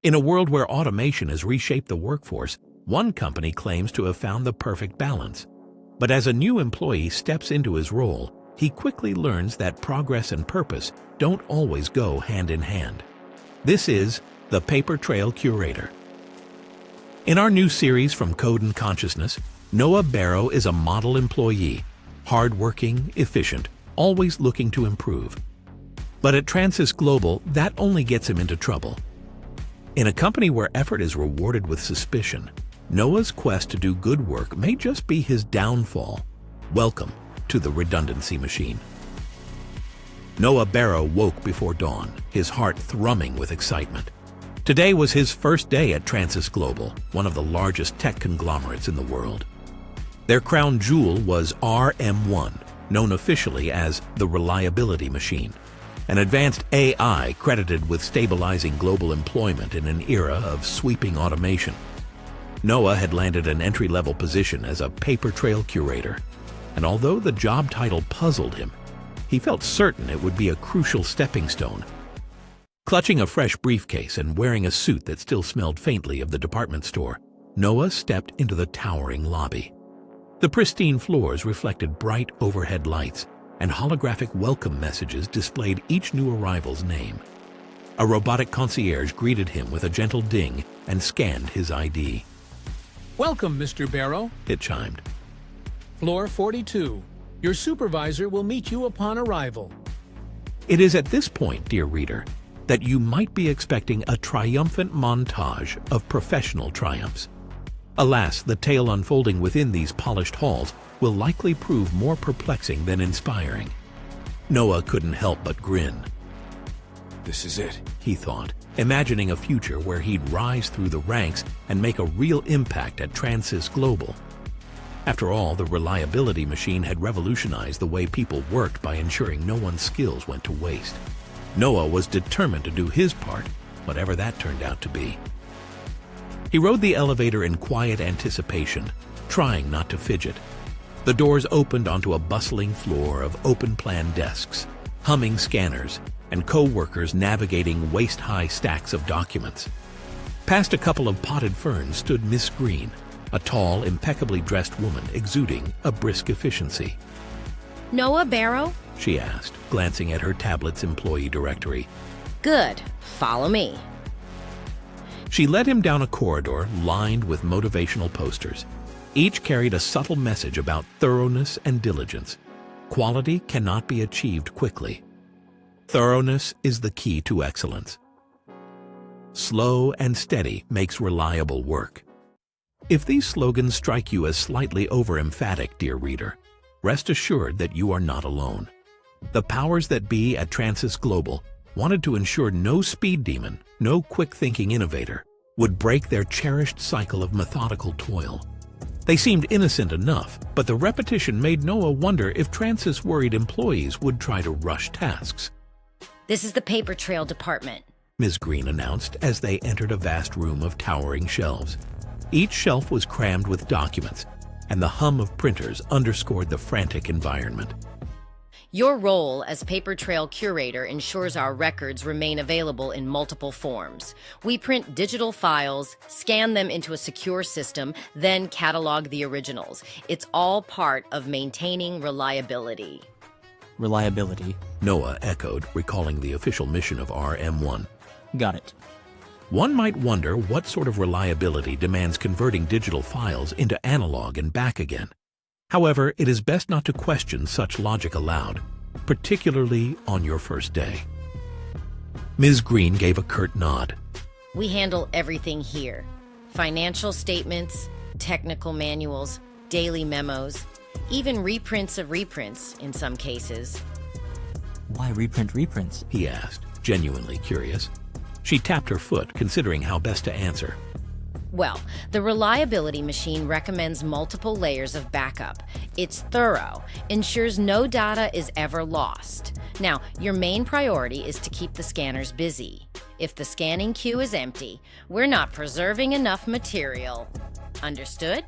In a world where automation has reshaped the workforce, one company claims to have found the perfect balance. But as a new employee steps into his role, he quickly learns that progress and purpose don't always go hand in hand. This is the Paper Trail Curator. In our new series from Code and Consciousness, Noah Barrow is a model employee, hardworking, efficient, always looking to improve. But at TranSys Global, that only gets him into trouble. In a company where effort is rewarded with suspicion, Noah's quest to do good work may just be his downfall. Welcome to the Redundancy Machine. Noah Barrow woke before dawn, his heart thrumming with excitement. Today was his first day at TranSys Global, one of the largest tech conglomerates in the world. Their crown jewel was RM1, known officially as the Reliability Machine, an advanced AI credited with stabilizing global employment in an era of sweeping automation. Noah had landed an entry-level position as a Paper Trail Curator, and although the job title puzzled him, he felt certain it would be a crucial stepping stone. Clutching a fresh briefcase and wearing a suit that still smelled faintly of the department store, Noah stepped into the towering lobby. The pristine floors reflected bright overhead lights, and holographic welcome messages displayed each new arrival's name. A robotic concierge greeted him with a gentle ding and scanned his ID. "Welcome, Mr. Barrow," it chimed. "Floor 42. Your supervisor will meet you upon arrival." It is at this point, dear reader, that you might be expecting a triumphant montage of professional triumphs. Alas, the tale unfolding within these polished halls will likely prove more perplexing than inspiring. Noah couldn't help but grin. "This is it," he thought, imagining a future where he'd rise through the ranks and make a real impact at TranSys Global. After all, the Reliability Machine had revolutionized the way people worked by ensuring no one's skills went to waste. Noah was determined to do his part, whatever that turned out to be. He rode the elevator in quiet anticipation, trying not to fidget. The doors opened onto a bustling floor of open-plan desks, humming scanners, and co-workers navigating waist-high stacks of documents. Past a couple of potted ferns stood Miss Green, a tall, impeccably dressed woman exuding a brisk efficiency. "Noah Barrow?" she asked, glancing at her tablet's employee directory. "Good. Follow me." She led him down a corridor lined with motivational posters. Each carried a subtle message about thoroughness and diligence. Quality cannot be achieved quickly. Thoroughness is the key to excellence. Slow and steady makes reliable work. If these slogans strike you as slightly over-emphatic, dear reader, rest assured that you are not alone. The powers that be at TranSys Global wanted to ensure no speed demon, no quick-thinking innovator, would break their cherished cycle of methodical toil. They seemed innocent enough, but the repetition made Noah wonder if TranSys worried employees would try to rush tasks. "This is the Paper Trail department," Ms. Green announced as they entered a vast room of towering shelves. Each shelf was crammed with documents, and the hum of printers underscored the frantic environment. "Your role as Paper Trail Curator ensures our records remain available in multiple forms. We print digital files, scan them into a secure system, then catalog the originals. It's all part of maintaining reliability." Reliability. Noah echoed, recalling the official mission of RM1. Got it. One might wonder what sort of reliability demands converting digital files into analog and back again. However, it is best not to question such logic aloud, particularly on your first day. Ms. Green gave a curt nod. "We handle everything here. Financial statements, technical manuals, daily memos, even reprints of reprints in some cases." Why reprint reprints? He asked, genuinely curious. She tapped her foot, considering how best to answer. Well, the Reliability Machine recommends multiple layers of backup. It's thorough, ensures no data is ever lost. Now, your main priority is to keep the scanners busy. If the scanning queue is empty, we're not preserving enough material. Understood?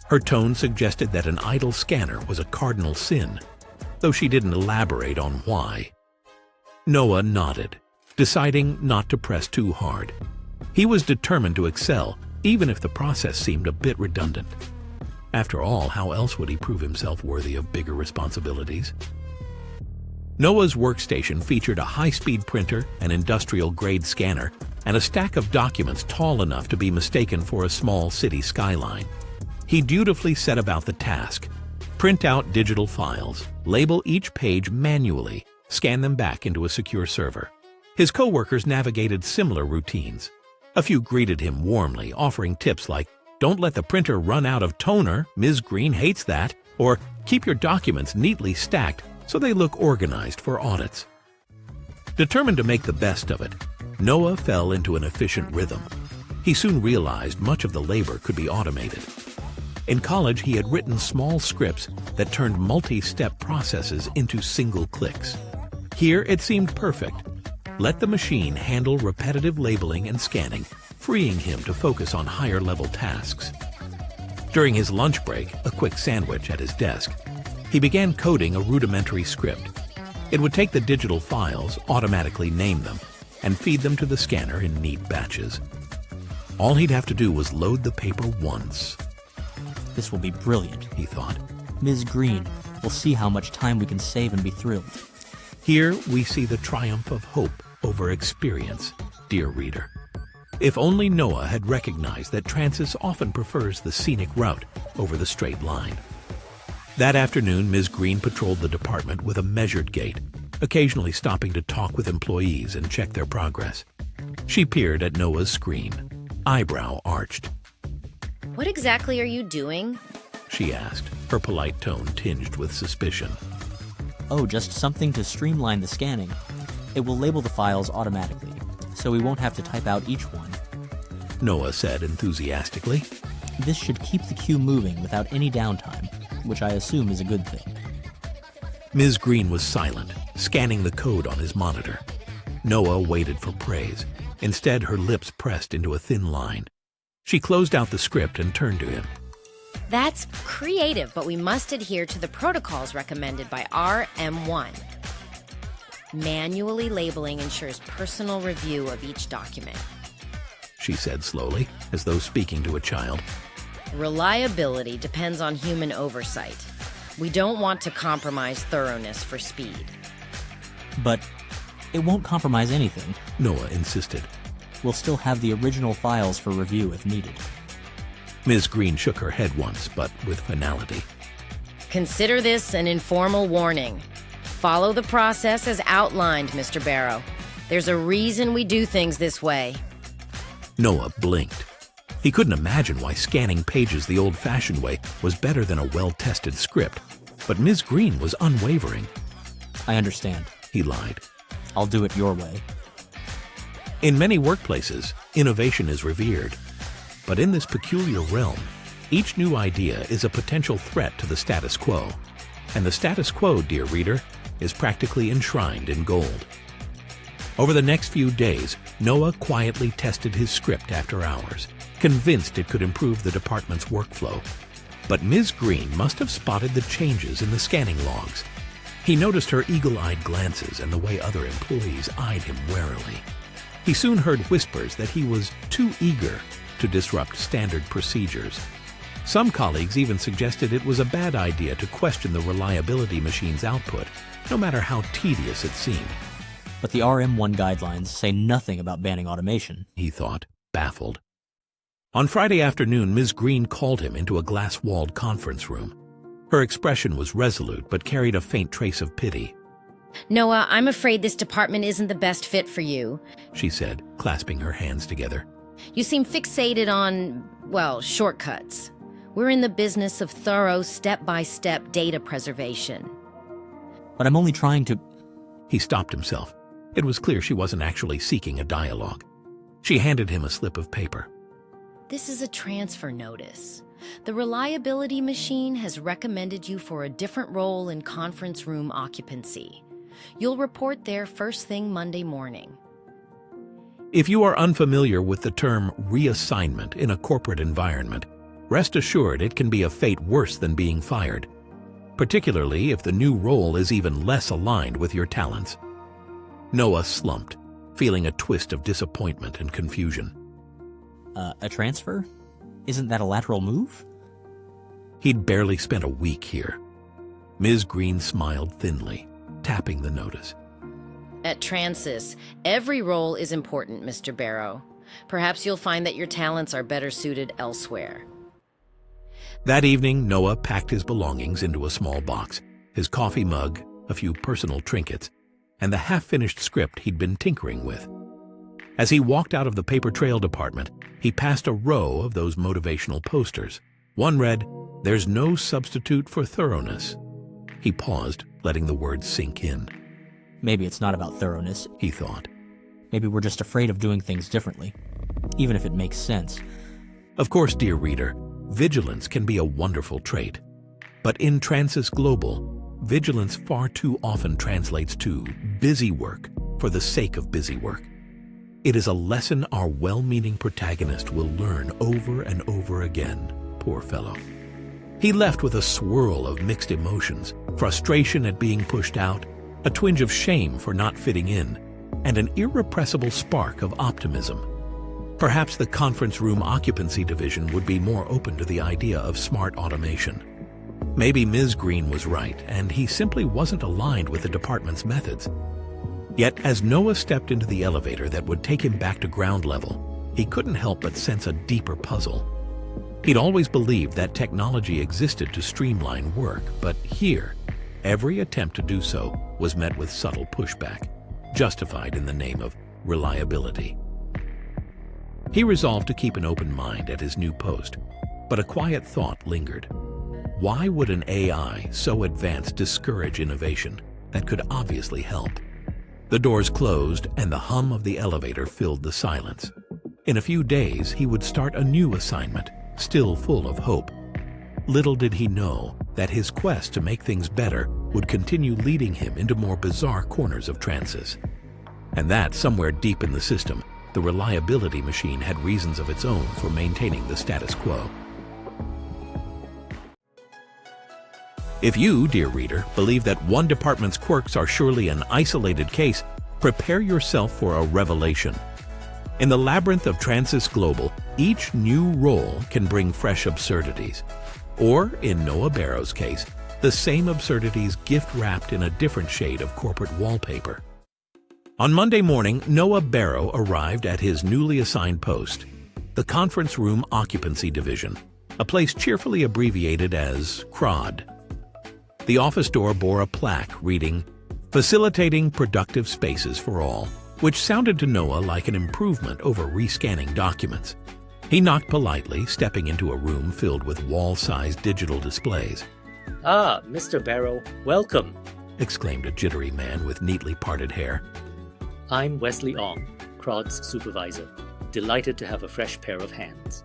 Her tone suggested that an idle scanner was a cardinal sin, though she didn't elaborate on why. Noah nodded, deciding not to press too hard. He was determined to excel, even if the process seemed a bit redundant. After all, how else would he prove himself worthy of bigger responsibilities? Noah's workstation featured a high-speed printer, an industrial-grade scanner, and a stack of documents tall enough to be mistaken for a small city skyline. He dutifully set about the task: print out digital files, label each page manually, scan them back into a secure server. His co-workers navigated similar routines. A few greeted him warmly, offering tips like, "Don't let the printer run out of toner, Ms. Green hates that," or "Keep your documents neatly stacked so they look organized for audits." Determined to make the best of it, Noah fell into an efficient rhythm. He soon realized much of the labor could be automated. In college, he had written small scripts that turned multi-step processes into single clicks. Here, it seemed perfect. Let the machine handle repetitive labeling and scanning, freeing him to focus on higher-level tasks. During his lunch break, a quick sandwich at his desk, he began coding a rudimentary script. It would take the digital files, automatically name them, and feed them to the scanner in neat batches. All he'd have to do was load the paper once. This will be brilliant, he thought. Ms. Green will see how much time we can save and be thrilled. Here we see the triumph of hope over experience, dear reader. If only Noah had recognized that TranSys often prefers the scenic route over the straight line. That afternoon, Ms. Green patrolled the department with a measured gait, occasionally stopping to talk with employees and check their progress. She peered at Noah's screen, eyebrow arched. What exactly are you doing? She asked, her polite tone tinged with suspicion. Oh, just something to streamline the scanning. It will label the files automatically, so we won't have to type out each one. Noah said enthusiastically. This should keep the queue moving without any downtime, which I assume is a good thing. Ms. Green was silent, scanning the code on his monitor. Noah waited for praise. Instead, her lips pressed into a thin line. She closed out the script and turned to him. That's creative, but we must adhere to the protocols recommended by RM1. Manually labeling ensures personal review of each document. She said slowly, as though speaking to a child. Reliability depends on human oversight. We don't want to compromise thoroughness for speed. But it won't compromise anything, Noah insisted. We'll still have the original files for review if needed. Ms. Green shook her head once, but with finality. Consider this an informal warning. Follow the process as outlined, Mr. Barrow. There's a reason we do things this way. Noah blinked. He couldn't imagine why scanning pages the old-fashioned way was better than a well-tested script. But Ms. Green was unwavering. I understand, he lied. I'll do it your way. In many workplaces, innovation is revered. But in this peculiar realm, each new idea is a potential threat to the status quo. And the status quo, dear reader, is practically enshrined in gold. Over the next few days, Noah quietly tested his script after hours, convinced it could improve the department's workflow. But Ms. Green must have spotted the changes in the scanning logs. He noticed her eagle-eyed glances and the way other employees eyed him warily. He soon heard whispers that he was too eager to disrupt standard procedures. Some colleagues even suggested it was a bad idea to question the reliability machine's output, no matter how tedious it seemed. But the RM1 guidelines say nothing about banning automation, he thought, baffled. On Friday afternoon, Ms. Green called him into a glass-walled conference room. Her expression was resolute but carried a faint trace of pity. Noah, I'm afraid this department isn't the best fit for you, she said, clasping her hands together. You seem fixated on, well, shortcuts. We're in the business of thorough, step-by-step data preservation. But I'm only trying to... He stopped himself. It was clear she wasn't actually seeking a dialogue. She handed him a slip of paper. This is a transfer notice. The reliability machine has recommended you for a different role in conference room occupancy. You'll report there first thing Monday morning. If you are unfamiliar with the term reassignment in a corporate environment, rest assured it can be a fate worse than being fired, particularly if the new role is even less aligned with your talents. Noah slumped, feeling a twist of disappointment and confusion. A transfer? Isn't that a lateral move? He'd barely spent a week here. Ms. Green smiled thinly, tapping the notice. At TranSys, every role is important, Mr. Barrow. Perhaps you'll find that your talents are better suited elsewhere. That evening, Noah packed his belongings into a small box, his coffee mug, a few personal trinkets, and the half-finished script he'd been tinkering with. As he walked out of the Paper Trail department, he passed a row of those motivational posters. One read, "There's no substitute for thoroughness." He paused, letting the words sink in. Maybe it's not about thoroughness, he thought. Maybe we're just afraid of doing things differently, even if it makes sense. Of course, dear reader, vigilance can be a wonderful trait. But in TranSys Global, vigilance far too often translates to busy work for the sake of busy work. It is a lesson our well-meaning protagonist will learn over and over again, poor fellow. He left with a swirl of mixed emotions, frustration at being pushed out, a twinge of shame for not fitting in, and an irrepressible spark of optimism. Perhaps the conference room occupancy division would be more open to the idea of smart automation. Maybe Ms. Green was right, and he simply wasn't aligned with the department's methods. Yet, as Noah stepped into the elevator that would take him back to ground level, he couldn't help but sense a deeper puzzle. He'd always believed that technology existed to streamline work, but here, every attempt to do so was met with subtle pushback, justified in the name of reliability. He resolved to keep an open mind at his new post, but a quiet thought lingered. Why would an AI so advanced discourage innovation that could obviously help? The doors closed and the hum of the elevator filled the silence. In a few days, he would start a new assignment, still full of hope. Little did he know that his quest to make things better would continue leading him into more bizarre corners of TranSys. And that somewhere deep in the system, the reliability machine had reasons of its own for maintaining the status quo. If you, dear reader, believe that one department's quirks are surely an isolated case, prepare yourself for a revelation. In the labyrinth of TranSys Global, each new role can bring fresh absurdities. Or, in Noah Barrow's case, the same absurdities gift-wrapped in a different shade of corporate wallpaper. On Monday morning, Noah Barrow arrived at his newly assigned post, the Conference Room Occupancy Division, a place cheerfully abbreviated as CROD. The office door bore a plaque reading, "Facilitating Productive Spaces for All," which sounded to Noah like an improvement over rescanning documents. He knocked politely, stepping into a room filled with wall-sized digital displays. "Ah, Mr. Barrow, welcome," exclaimed a jittery man with neatly parted hair. "I'm Wesley Ong, CROD's supervisor. Delighted to have a fresh pair of hands."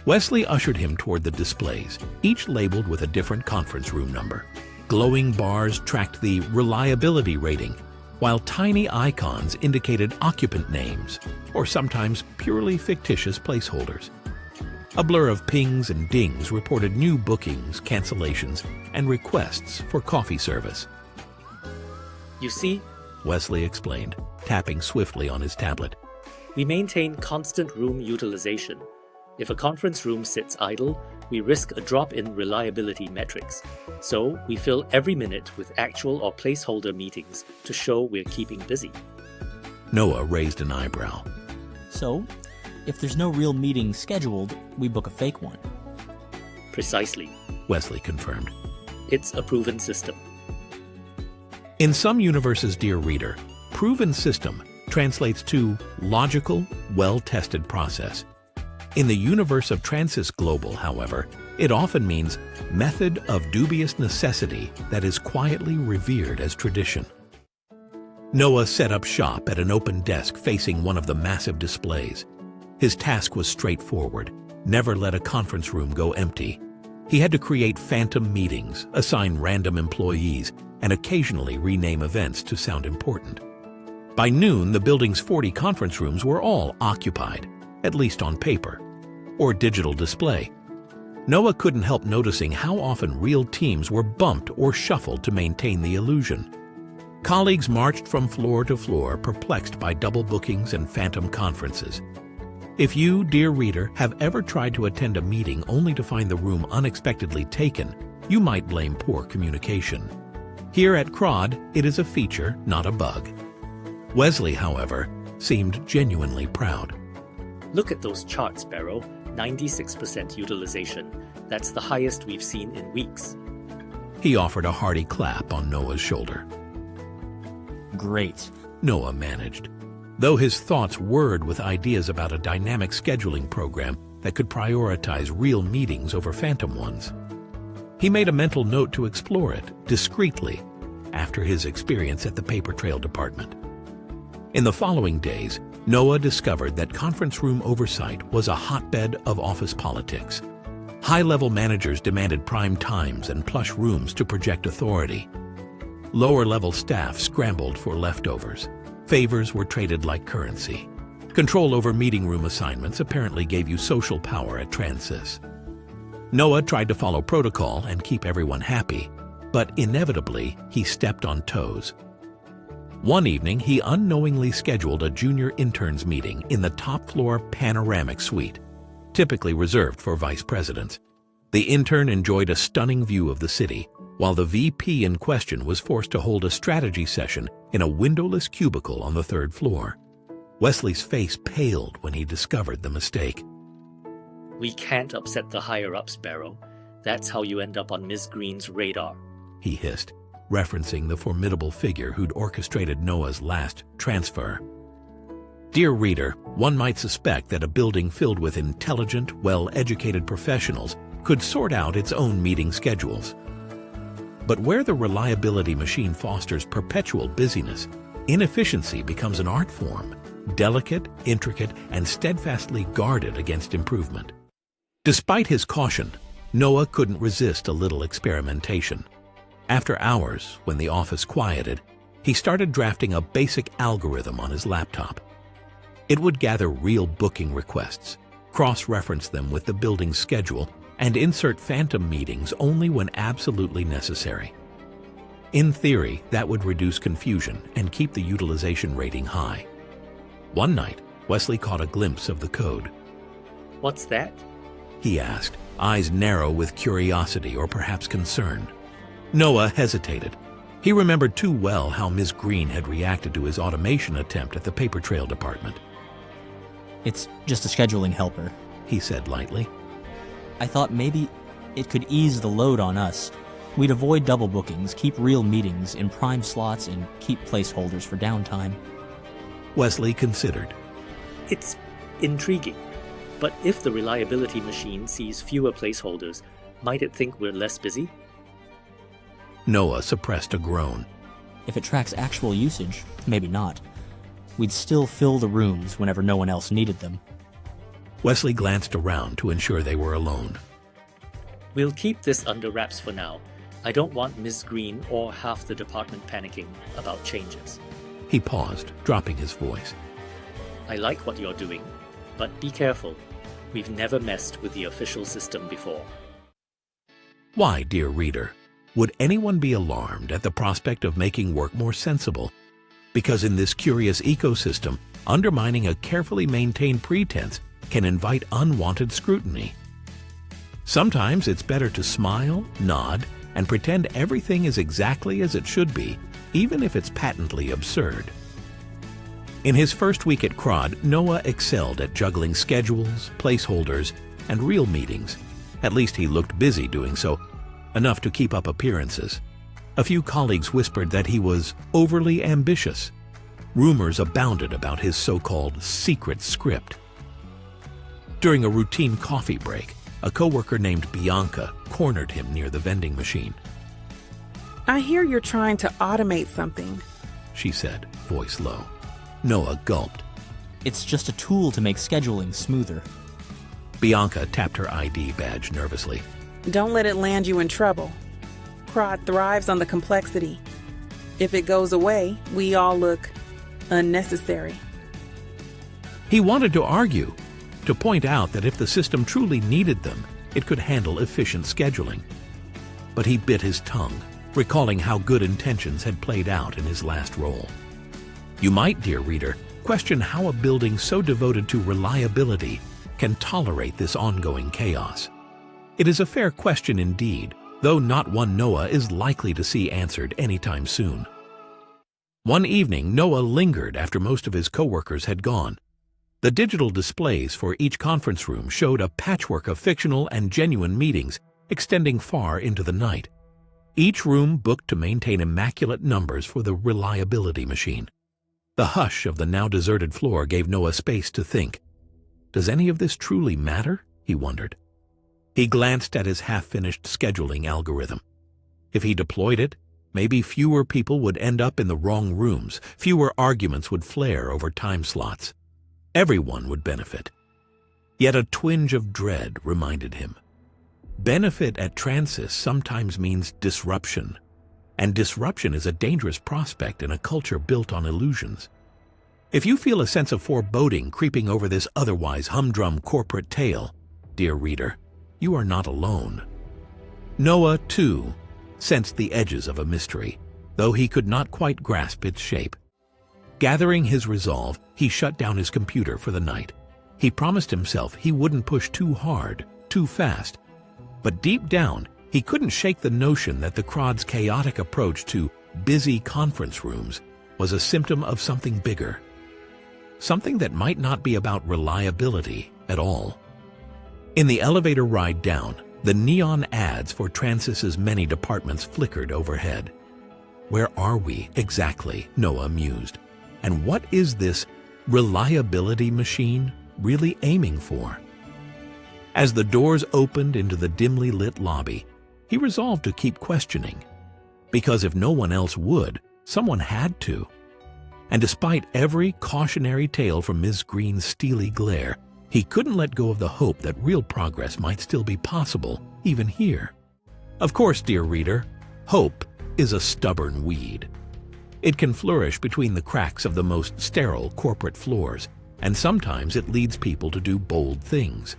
Wesley ushered him toward the displays, each labeled with a different conference room number. Glowing bars tracked the reliability rating, while tiny icons indicated occupant names, or sometimes purely fictitious placeholders. A blur of pings and dings reported new bookings, cancellations, and requests for coffee service. "You see," Wesley explained, tapping swiftly on his tablet. "we maintain constant room utilization. If a conference room sits idle, we risk a drop in reliability metrics. So we fill every minute with actual or placeholder meetings to show we're keeping busy." Noah raised an eyebrow. So, if there's no real meeting scheduled, we book a fake one. "Precisely. Wesley confirmed. It's a proven system." In some universes, dear reader, proven system translates to logical, well-tested process. In the universe of TranSys Global, however, it often means method of dubious necessity that is quietly revered as tradition. Noah set up shop at an open desk facing one of the massive displays. His task was straightforward: never let a conference room go empty. He had to create phantom meetings, assign random employees, and occasionally rename events to sound important. By noon, the building's 40 conference rooms were all occupied, at least on paper, or digital display. Noah couldn't help noticing how often real teams were bumped or shuffled to maintain the illusion. Colleagues marched from floor to floor, perplexed by double bookings and phantom conferences. If you, dear reader, have ever tried to attend a meeting only to find the room unexpectedly taken, you might blame poor communication. Here at CROD, it is a feature, not a bug. Wesley, however, seemed genuinely proud. Look at those charts, Barrow. 96% utilization. That's the highest we've seen in weeks. He offered a hearty clap on Noah's shoulder. Great. Noah managed, though his thoughts whirred with ideas about a dynamic scheduling program that could prioritize real meetings over phantom ones. He made a mental note to explore it discreetly after his experience at the Paper Trail department. In the following days, Noah discovered that conference room oversight was a hotbed of office politics. High-level managers demanded prime times and plush rooms to project authority. Lower-level staff scrambled for leftovers. Favors were traded like currency. Control over meeting room assignments apparently gave you social power at TranSys. Noah tried to follow protocol and keep everyone happy, but inevitably he stepped on toes. One evening, he unknowingly scheduled a junior interns meeting in the top-floor panoramic suite, typically reserved for vice presidents. The intern enjoyed a stunning view of the city, while the VP in question was forced to hold a strategy session in a windowless cubicle on the third floor. Wesley's face paled when he discovered the mistake. We can't upset the higher-ups, Barrow. That's how you end up on Ms. Green's radar. He hissed, referencing the formidable figure who'd orchestrated Noah's last transfer. Dear reader, one might suspect that a building filled with intelligent, well-educated professionals could sort out its own meeting schedules. But where the reliability machine fosters perpetual busyness, inefficiency becomes an art form, delicate, intricate, and steadfastly guarded against improvement. Despite his caution, Noah couldn't resist a little experimentation. After hours, when the office quieted, he started drafting a basic algorithm on his laptop. It would gather real booking requests, cross-reference them with the building's schedule, and insert phantom meetings only when absolutely necessary. In theory, that would reduce confusion and keep the utilization rating high. One night, Wesley caught a glimpse of the code. What's that? He asked, eyes narrow with curiosity or perhaps concern. Noah hesitated. He remembered too well how Ms. Green had reacted to his automation attempt at the Paper Trail department. It's just a scheduling helper, he said lightly. I thought maybe it could ease the load on us. We'd avoid double bookings, keep real meetings in prime slots, and keep placeholders for downtime. Wesley considered. It's intriguing. But if the reliability machine sees fewer placeholders, might it think we're less busy? Noah suppressed a groan. If it tracks actual usage, maybe not. We'd still fill the rooms whenever no one else needed them. Wesley glanced around to ensure they were alone. We'll keep this under wraps for now. I don't want Ms. Green or half the department panicking about changes. He paused, dropping his voice. I like what you're doing, but be careful. We've never messed with the official system before. Why, dear reader, would anyone be alarmed at the prospect of making work more sensible? Because in this curious ecosystem, undermining a carefully maintained pretense can invite unwanted scrutiny. Sometimes it's better to smile, nod, and pretend everything is exactly as it should be, even if it's patently absurd. In his first week at CROD, Noah excelled at juggling schedules, placeholders, and real meetings. At least he looked busy doing so, enough to keep up appearances. A few colleagues whispered that he was overly ambitious. Rumors abounded about his so-called secret script. During a routine coffee break, a coworker named Bianca cornered him near the vending machine. I hear you're trying to automate something, she said, voice low. Noah gulped. It's just a tool to make scheduling smoother. Bianca tapped her ID badge nervously. Don't let it land you in trouble. CROD thrives on the complexity. If it goes away, we all look unnecessary. He wanted to argue, to point out that if the system truly needed them, it could handle efficient scheduling. But he bit his tongue, recalling how good intentions had played out in his last role. You might, dear reader, question how a building so devoted to reliability can tolerate this ongoing chaos. It is a fair question indeed, though not one Noah is likely to see answered anytime soon. One evening, Noah lingered after most of his coworkers had gone. The digital displays for each conference room showed a patchwork of fictional and genuine meetings extending far into the night. Each room booked to maintain immaculate numbers for the reliability machine. The hush of the now deserted floor gave Noah space to think. Does any of this truly matter? He wondered. He glanced at his half-finished scheduling algorithm. If he deployed it, maybe fewer people would end up in the wrong rooms, fewer arguments would flare over time slots. Everyone would benefit. Yet a twinge of dread reminded him. Benefit at TranSys sometimes means disruption, and disruption is a dangerous prospect in a culture built on illusions. If you feel a sense of foreboding creeping over this otherwise humdrum corporate tale, dear reader, you are not alone. Noah, too, sensed the edges of a mystery, though he could not quite grasp its shape. Gathering his resolve, he shut down his computer for the night. He promised himself he wouldn't push too hard, too fast. But deep down, he couldn't shake the notion that the Qubz's chaotic approach to busy conference rooms was a symptom of something bigger. Something that might not be about reliability at all. In the elevator ride down, the neon ads for TranSys's many departments flickered overhead. Where are we exactly, Noah mused, and what is this reliability machine really aiming for? As the doors opened into the dimly lit lobby, he resolved to keep questioning. Because if no one else would, someone had to. And despite every cautionary tale from Ms. Green's steely glare, he couldn't let go of the hope that real progress might still be possible, even here. Of course, dear reader, hope is a stubborn weed. It can flourish between the cracks of the most sterile corporate floors, and sometimes it leads people to do bold things.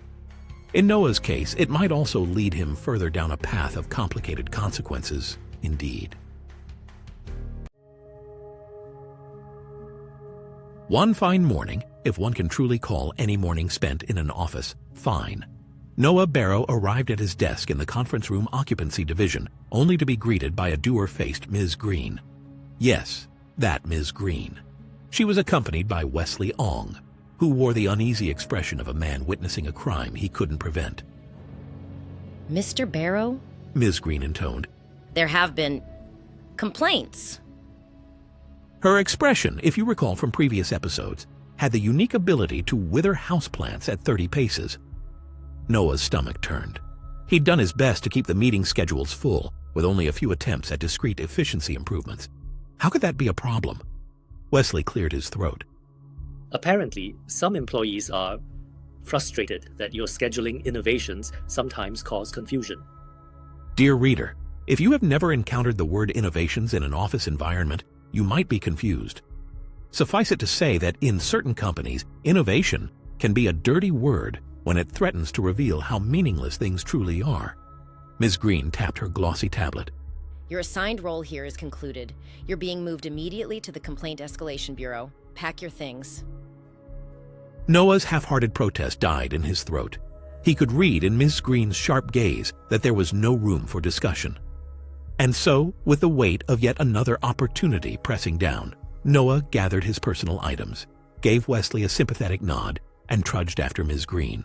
In Noah's case, it might also lead him further down a path of complicated consequences, indeed. One fine morning, if one can truly call any morning spent in an office fine, Noah Barrow arrived at his desk in the conference room occupancy division, only to be greeted by a dour-faced Ms. Green. Yes, that Ms. Green. She was accompanied by Wesley Ong, who wore the uneasy expression of a man witnessing a crime he couldn't prevent. Mr. Barrow? Ms. Green intoned. There have been complaints. Her expression, if you recall from previous episodes, had the unique ability to wither houseplants at 30 paces. Noah's stomach turned. He'd done his best to keep the meeting schedules full, with only a few attempts at discrete efficiency improvements. How could that be a problem? Wesley cleared his throat. Apparently, some employees are frustrated that your scheduling innovations sometimes cause confusion. Dear reader, if you have never encountered the word innovations in an office environment, you might be confused. Suffice it to say that in certain companies, innovation can be a dirty word when it threatens to reveal how meaningless things truly are. Ms. Green tapped her glossy tablet. Your assigned role here is concluded. You're being moved immediately to the Complaint Escalation Bureau. Pack your things. Noah's half-hearted protest died in his throat. He could read in Ms. Green's sharp gaze that there was no room for discussion. And so, with the weight of yet another opportunity pressing down, Noah gathered his personal items, gave Wesley a sympathetic nod, and trudged after Ms. Green.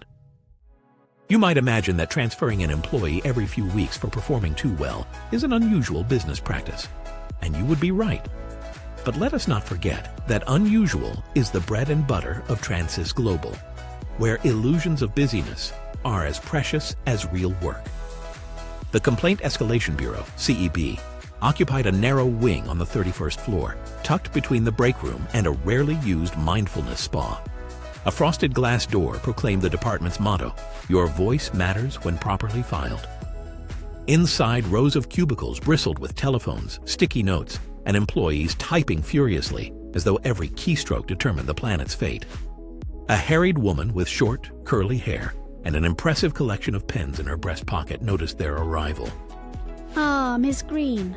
You might imagine that transferring an employee every few weeks for performing too well is an unusual business practice. And you would be right. But let us not forget that unusual is the bread and butter of TranSys Global, where illusions of busyness are as precious as real work. The Complaint Escalation Bureau, CEB, occupied a narrow wing on the 31st floor, tucked between the break room and a rarely used mindfulness spa. A frosted glass door proclaimed the department's motto, "Your voice matters when properly filed." Inside, rows of cubicles bristled with telephones, sticky notes, and employees typing furiously, as though every keystroke determined the planet's fate. A harried woman with short, curly hair and an impressive collection of pens in her breast pocket noticed their arrival. Ah, Miss Green.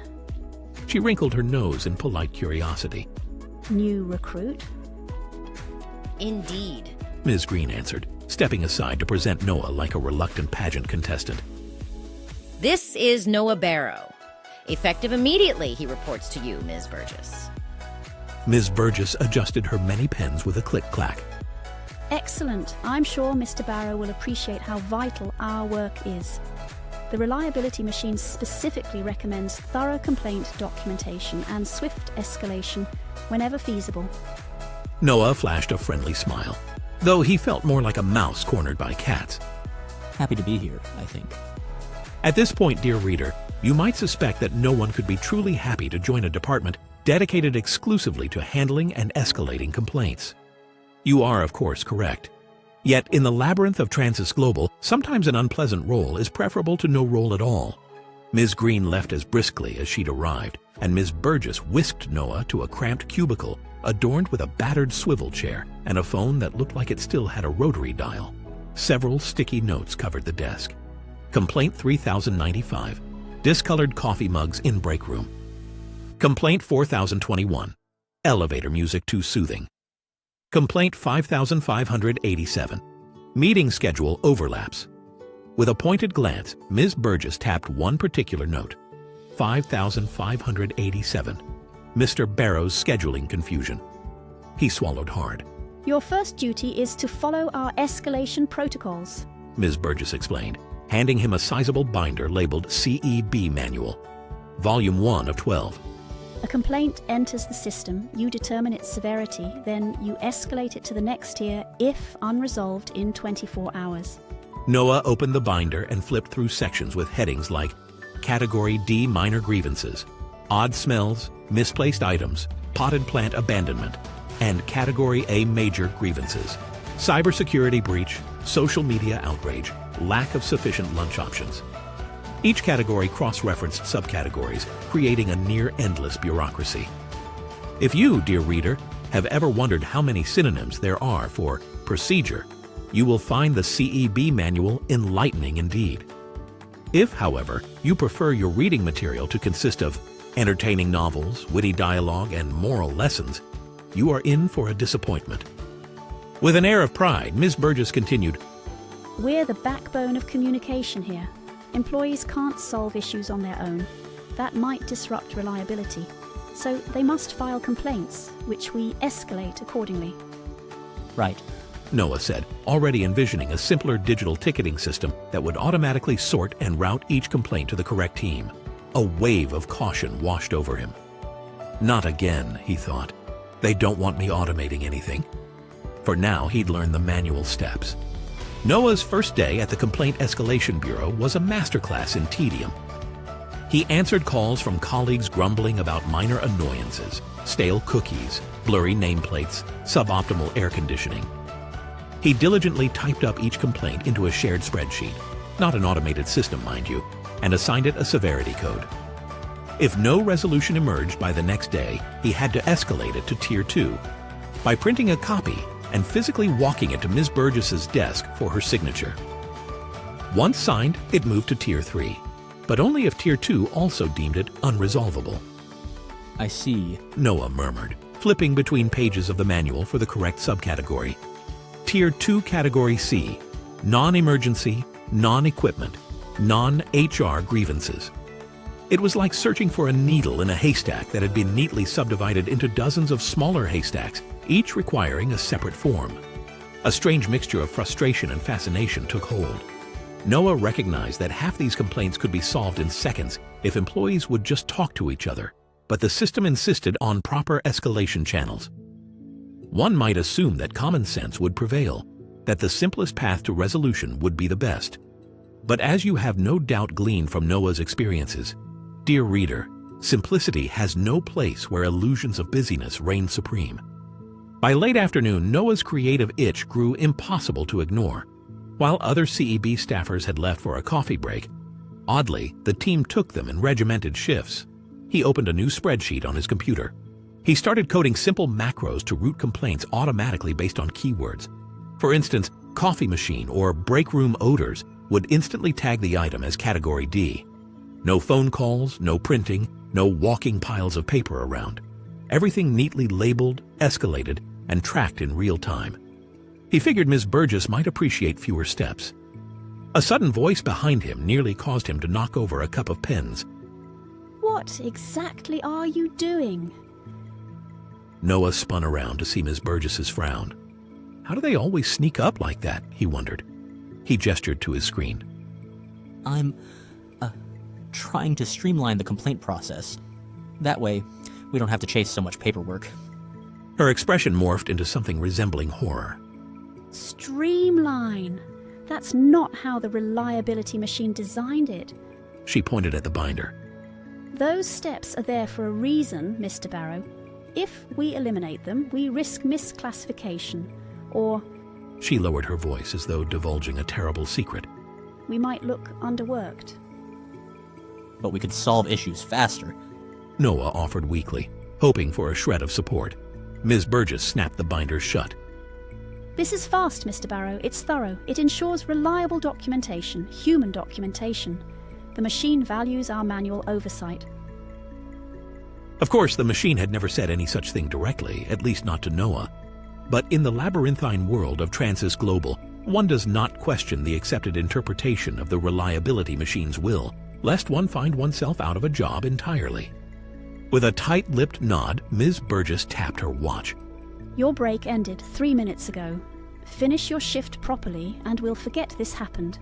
She wrinkled her nose in polite curiosity. New recruit? Indeed. Ms. Green answered, stepping aside to present Noah like a reluctant pageant contestant. This is Noah Barrow. Effective immediately, he reports to you, Ms. Burgess. Ms. Burgess adjusted her many pens with a click-clack. Excellent. I'm sure Mr. Barrow will appreciate how vital our work is. The Reliability Machine specifically recommends thorough complaint documentation and swift escalation whenever feasible. Noah flashed a friendly smile, though he felt more like a mouse cornered by cats. Happy to be here, I think. At this point, dear reader, you might suspect that no one could be truly happy to join a department dedicated exclusively to handling and escalating complaints. You are, of course, correct. Yet, in the labyrinth of TranSys Global, sometimes an unpleasant role is preferable to no role at all. Ms. Green left as briskly as she'd arrived, and Ms. Burgess whisked Noah to a cramped cubicle adorned with a battered swivel chair and a phone that looked like it still had a rotary dial. Several sticky notes covered the desk. Complaint 3095. Discolored coffee mugs in break room. Complaint 4021. Elevator music too soothing. Complaint 5587. Meeting schedule overlaps. With a pointed glance, Ms. Burgess tapped one particular note. 5587. Mr. Barrow's scheduling confusion. He swallowed hard. Your first duty is to follow our escalation protocols. Ms. Burgess explained, handing him a sizable binder labeled CEB Manual. Volume 1 of 12. A complaint enters the system, you determine its severity, then you escalate it to the next tier if unresolved in 24 hours. Noah opened the binder and flipped through sections with headings like Category D Minor Grievances, Odd Smells, Misplaced Items, Potted Plant Abandonment, and Category A Major Grievances, Cybersecurity Breach, Social Media Outrage, Lack of Sufficient Lunch Options. Each category cross-referenced subcategories, creating a near-endless bureaucracy. If you, dear reader, have ever wondered how many synonyms there are for procedure, you will find the CEB manual enlightening indeed. If, however, you prefer your reading material to consist of entertaining novels, witty dialogue, and moral lessons, you are in for a disappointment. With an air of pride, Ms. Burgess continued, We're the backbone of communication here. Employees can't solve issues on their own. That might disrupt reliability. So they must file complaints, which we escalate accordingly. Right. Noah said, already envisioning a simpler digital ticketing system that would automatically sort and route each complaint to the correct team. A wave of caution washed over him. Not again, he thought. They don't want me automating anything. For now, he'd learned the manual steps. Noah's first day at the Complaint Escalation Bureau was a masterclass in tedium. He answered calls from colleagues grumbling about minor annoyances, stale cookies, blurry nameplates, suboptimal air conditioning. He diligently typed up each complaint into a shared spreadsheet, not an automated system, mind you, and assigned it a severity code. If no resolution emerged by the next day, he had to escalate it to Tier 2 by printing a copy and physically walking it to Ms. Burgess's desk for her signature. Once signed, it moved to Tier 3, but only if Tier 2 also deemed it unresolvable. I see, Noah murmured, flipping between pages of the manual for the correct subcategory. Tier 2 Category C, Non-Emergency, Non-Equipment, Non-HR Grievances. It was like searching for a needle in a haystack that had been neatly subdivided into dozens of smaller haystacks, each requiring a separate form. A strange mixture of frustration and fascination took hold. Noah recognized that half these complaints could be solved in seconds if employees would just talk to each other, but the system insisted on proper escalation channels. One might assume that common sense would prevail, that the simplest path to resolution would be the best. But as you have no doubt gleaned from Noah's experiences, dear reader, simplicity has no place where illusions of busyness reign supreme. By late afternoon, Noah's creative itch grew impossible to ignore. While other CEB staffers had left for a coffee break, oddly, the team took them in regimented shifts. He opened a new spreadsheet on his computer. He started coding simple macros to route complaints automatically based on keywords. For instance, coffee machine or break room odors would instantly tag the item as Category D. No phone calls, no printing, no walking piles of paper around. Everything neatly labeled, escalated, and tracked in real time. He figured Ms. Burgess might appreciate fewer steps. A sudden voice behind him nearly caused him to knock over a cup of pens. What exactly are you doing? Noah spun around to see Ms. Burgess's frown. How do they always sneak up like that, he wondered. He gestured to his screen. I'm trying to streamline the complaint process. That way, we don't have to chase so much paperwork. Her expression morphed into something resembling horror. Streamline. That's not how the reliability machine designed it. She pointed at the binder. Those steps are there for a reason, Mr. Barrow. If we eliminate them, we risk misclassification, or... She lowered her voice as though divulging a terrible secret. We might look underworked. But we could solve issues faster. Noah offered weakly, hoping for a shred of support. Ms. Burgess snapped the binder shut. This is fast, Mr. Barrow. It's thorough. It ensures reliable documentation, human documentation. The machine values our manual oversight. Of course, the machine had never said any such thing directly, at least not to Noah. But in the labyrinthine world of TranSys Global, one does not question the accepted interpretation of the reliability machine's will, lest one find oneself out of a job entirely. With a tight-lipped nod, Ms. Burgess tapped her watch. Your break ended 3 minutes ago. Finish your shift properly and we'll forget this happened.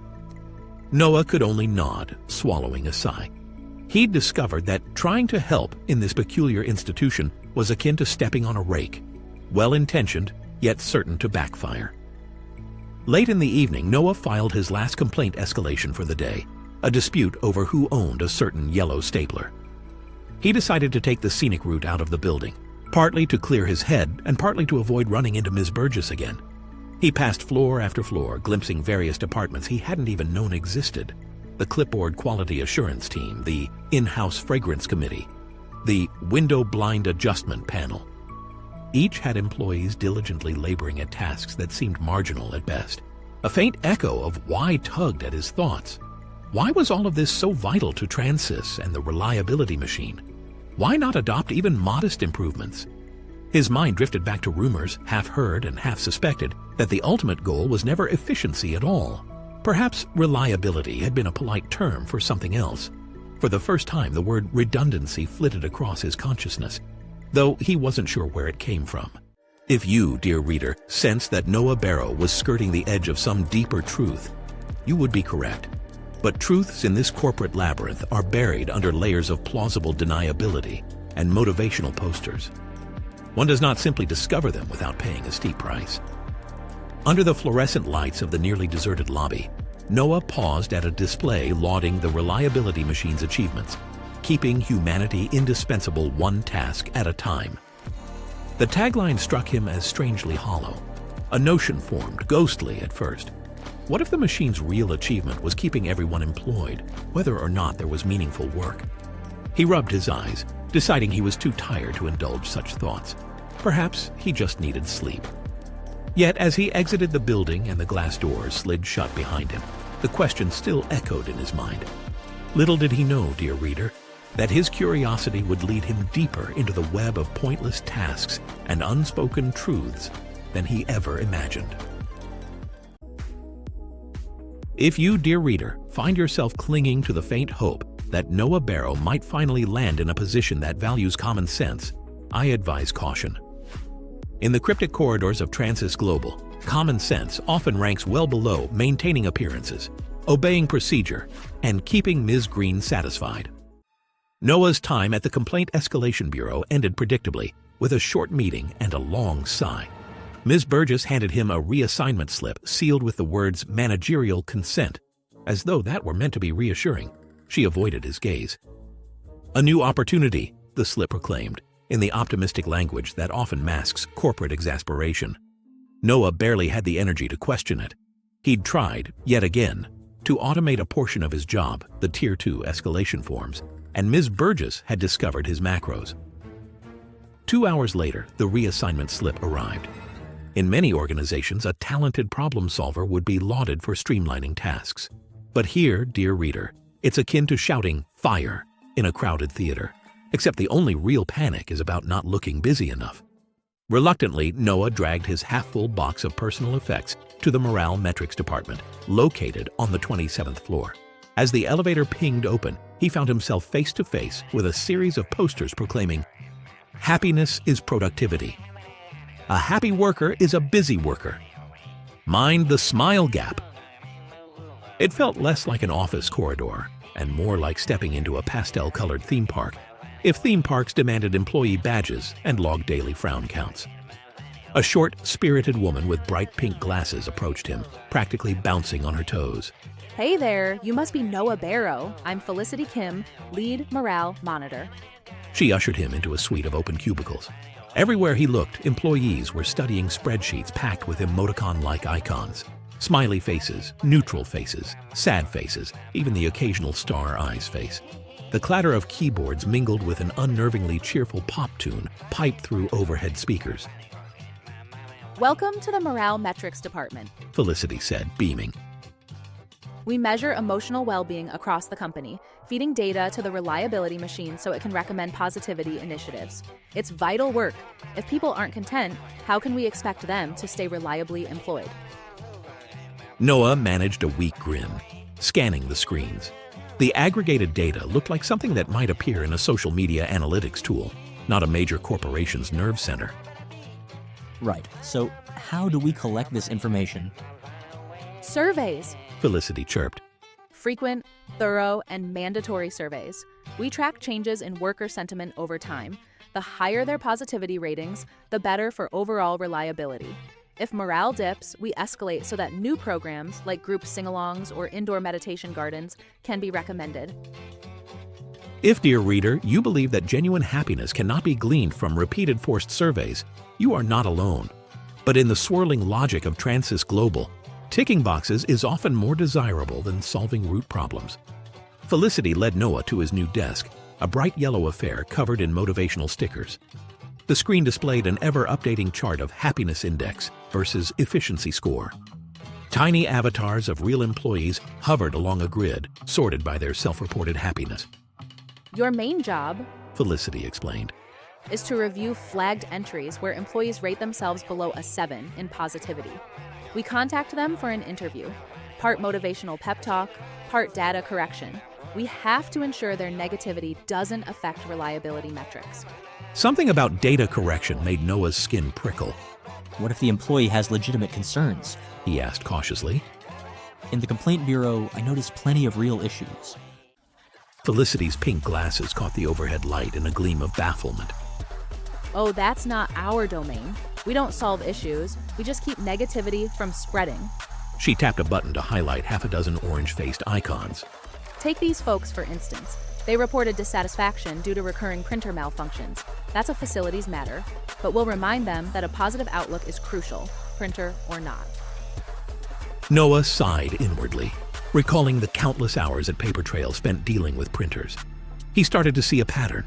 Noah could only nod, swallowing a sigh. He'd discovered that trying to help in this peculiar institution was akin to stepping on a rake, well-intentioned, yet certain to backfire. Late in the evening, Noah filed his last complaint escalation for the day, a dispute over who owned a certain yellow stapler. He decided to take the scenic route out of the building, partly to clear his head and partly to avoid running into Ms. Burgess again. He passed floor after floor, glimpsing various departments he hadn't even known existed. The clipboard quality assurance team, the in-house fragrance committee, the window blind adjustment panel. Each had employees diligently laboring at tasks that seemed marginal at best. A faint echo of why tugged at his thoughts. Why was all of this so vital to TranSys and the reliability machine? Why not adopt even modest improvements? His mind drifted back to rumors, half heard and half suspected, that the ultimate goal was never efficiency at all. Perhaps reliability had been a polite term for something else. For the first time, the word redundancy flitted across his consciousness, though he wasn't sure where it came from. If you, dear reader, sensed that Noah Barrow was skirting the edge of some deeper truth, you would be correct. But truths in this corporate labyrinth are buried under layers of plausible deniability and motivational posters. One does not simply discover them without paying a steep price. Under the fluorescent lights of the nearly deserted lobby, Noah paused at a display lauding the reliability machine's achievements, keeping humanity indispensable one task at a time. The tagline struck him as strangely hollow. A notion formed, ghostly at first. What if the machine's real achievement was keeping everyone employed, whether or not there was meaningful work? He rubbed his eyes, deciding he was too tired to indulge such thoughts. Perhaps he just needed sleep. Yet as he exited the building and the glass doors slid shut behind him, the question still echoed in his mind. Little did he know, dear reader, that his curiosity would lead him deeper into the web of pointless tasks and unspoken truths than he ever imagined. If you, dear reader, find yourself clinging to the faint hope that Noah Barrow might finally land in a position that values common sense, I advise caution. In the cryptic corridors of TranSys Global, common sense often ranks well below maintaining appearances, obeying procedure, and keeping Ms. Green satisfied. Noah's time at the Complaint Escalation Bureau ended predictably, with a short meeting and a long sigh. Ms. Burgess handed him a reassignment slip sealed with the words managerial consent, as though that were meant to be reassuring. She avoided his gaze. A new opportunity, the slip proclaimed, in the optimistic language that often masks corporate exasperation. Noah barely had the energy to question it. He'd tried, yet again, to automate a portion of his job, the Tier 2 escalation forms, and Ms. Burgess had discovered his macros. 2 hours later, the reassignment slip arrived. In many organizations, a talented problem solver would be lauded for streamlining tasks. But here, dear reader, it's akin to shouting "fire" in a crowded theater, except the only real panic is about not looking busy enough. Reluctantly, Noah dragged his half-full box of personal effects to the morale metrics department, located on the 27th floor. As the elevator pinged open, he found himself face to face with a series of posters proclaiming, "Happiness is productivity. A happy worker is a busy worker. Mind the smile gap." It felt less like an office corridor and more like stepping into a pastel-colored theme park, if theme parks demanded employee badges and logged daily frown counts. A short, spirited woman with bright pink glasses approached him, practically bouncing on her toes. Hey there, you must be Noah Barrow. I'm Felicity Kim, lead morale monitor. She ushered him into a suite of open cubicles. Everywhere he looked, employees were studying spreadsheets packed with emoticon-like icons. Smiley faces, neutral faces, sad faces, even the occasional star eyes face. The clatter of keyboards mingled with an unnervingly cheerful pop tune piped through overhead speakers. Welcome to the Morale Metrics Department. Felicity said, beaming. We measure emotional well-being across the company, feeding data to the reliability machine so it can recommend positivity initiatives. It's vital work. If people aren't content, how can we expect them to stay reliably employed? Noah managed a weak grin, scanning the screens. The aggregated data looked like something that might appear in a social media analytics tool, not a major corporation's nerve center. Right, so how do we collect this information? Surveys. Felicity chirped. Frequent, thorough, and mandatory surveys. We track changes in worker sentiment over time. The higher their positivity ratings, the better for overall reliability. If morale dips, we escalate so that new programs, like group sing-alongs or indoor meditation gardens, can be recommended. If, dear reader, you believe that genuine happiness cannot be gleaned from repeated forced surveys, you are not alone. But in the swirling logic of TranSys Global, ticking boxes is often more desirable than solving root problems. Felicity led Noah to his new desk, a bright yellow affair covered in motivational stickers. The screen displayed an ever-updating chart of happiness index versus efficiency score. Tiny avatars of real employees hovered along a grid, sorted by their self-reported happiness. Your main job, Felicity explained, is to review flagged entries where employees rate themselves below a 7 in positivity. We contact them for an interview, part motivational pep talk, part data correction. We have to ensure their negativity doesn't affect reliability metrics. Something about data correction made Noah's skin prickle. What if the employee has legitimate concerns? He asked cautiously. In the complaint bureau, I noticed plenty of real issues. Felicity's pink glasses caught the overhead light in a gleam of bafflement. Oh, that's not our domain. We don't solve issues. We just keep negativity from spreading. She tapped a button to highlight half a dozen orange-faced icons. Take these folks, for instance. They reported dissatisfaction due to recurring printer malfunctions. That's a facilities matter, but we'll remind them that a positive outlook is crucial, printer or not. Noah sighed inwardly, recalling the countless hours at Paper Trail spent dealing with printers. He started to see a pattern.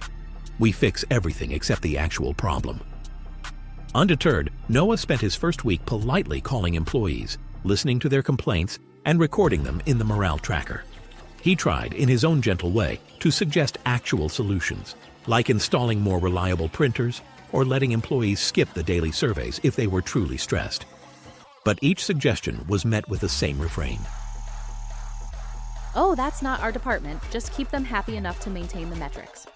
We fix everything except the actual problem. Undeterred, Noah spent his first week politely calling employees, listening to their complaints, and recording them in the morale tracker. He tried, in his own gentle way, to suggest actual solutions, like installing more reliable printers or letting employees skip the daily surveys if they were truly stressed. But each suggestion was met with the same refrain. Oh, that's not our department. Just keep them happy enough to maintain the metrics.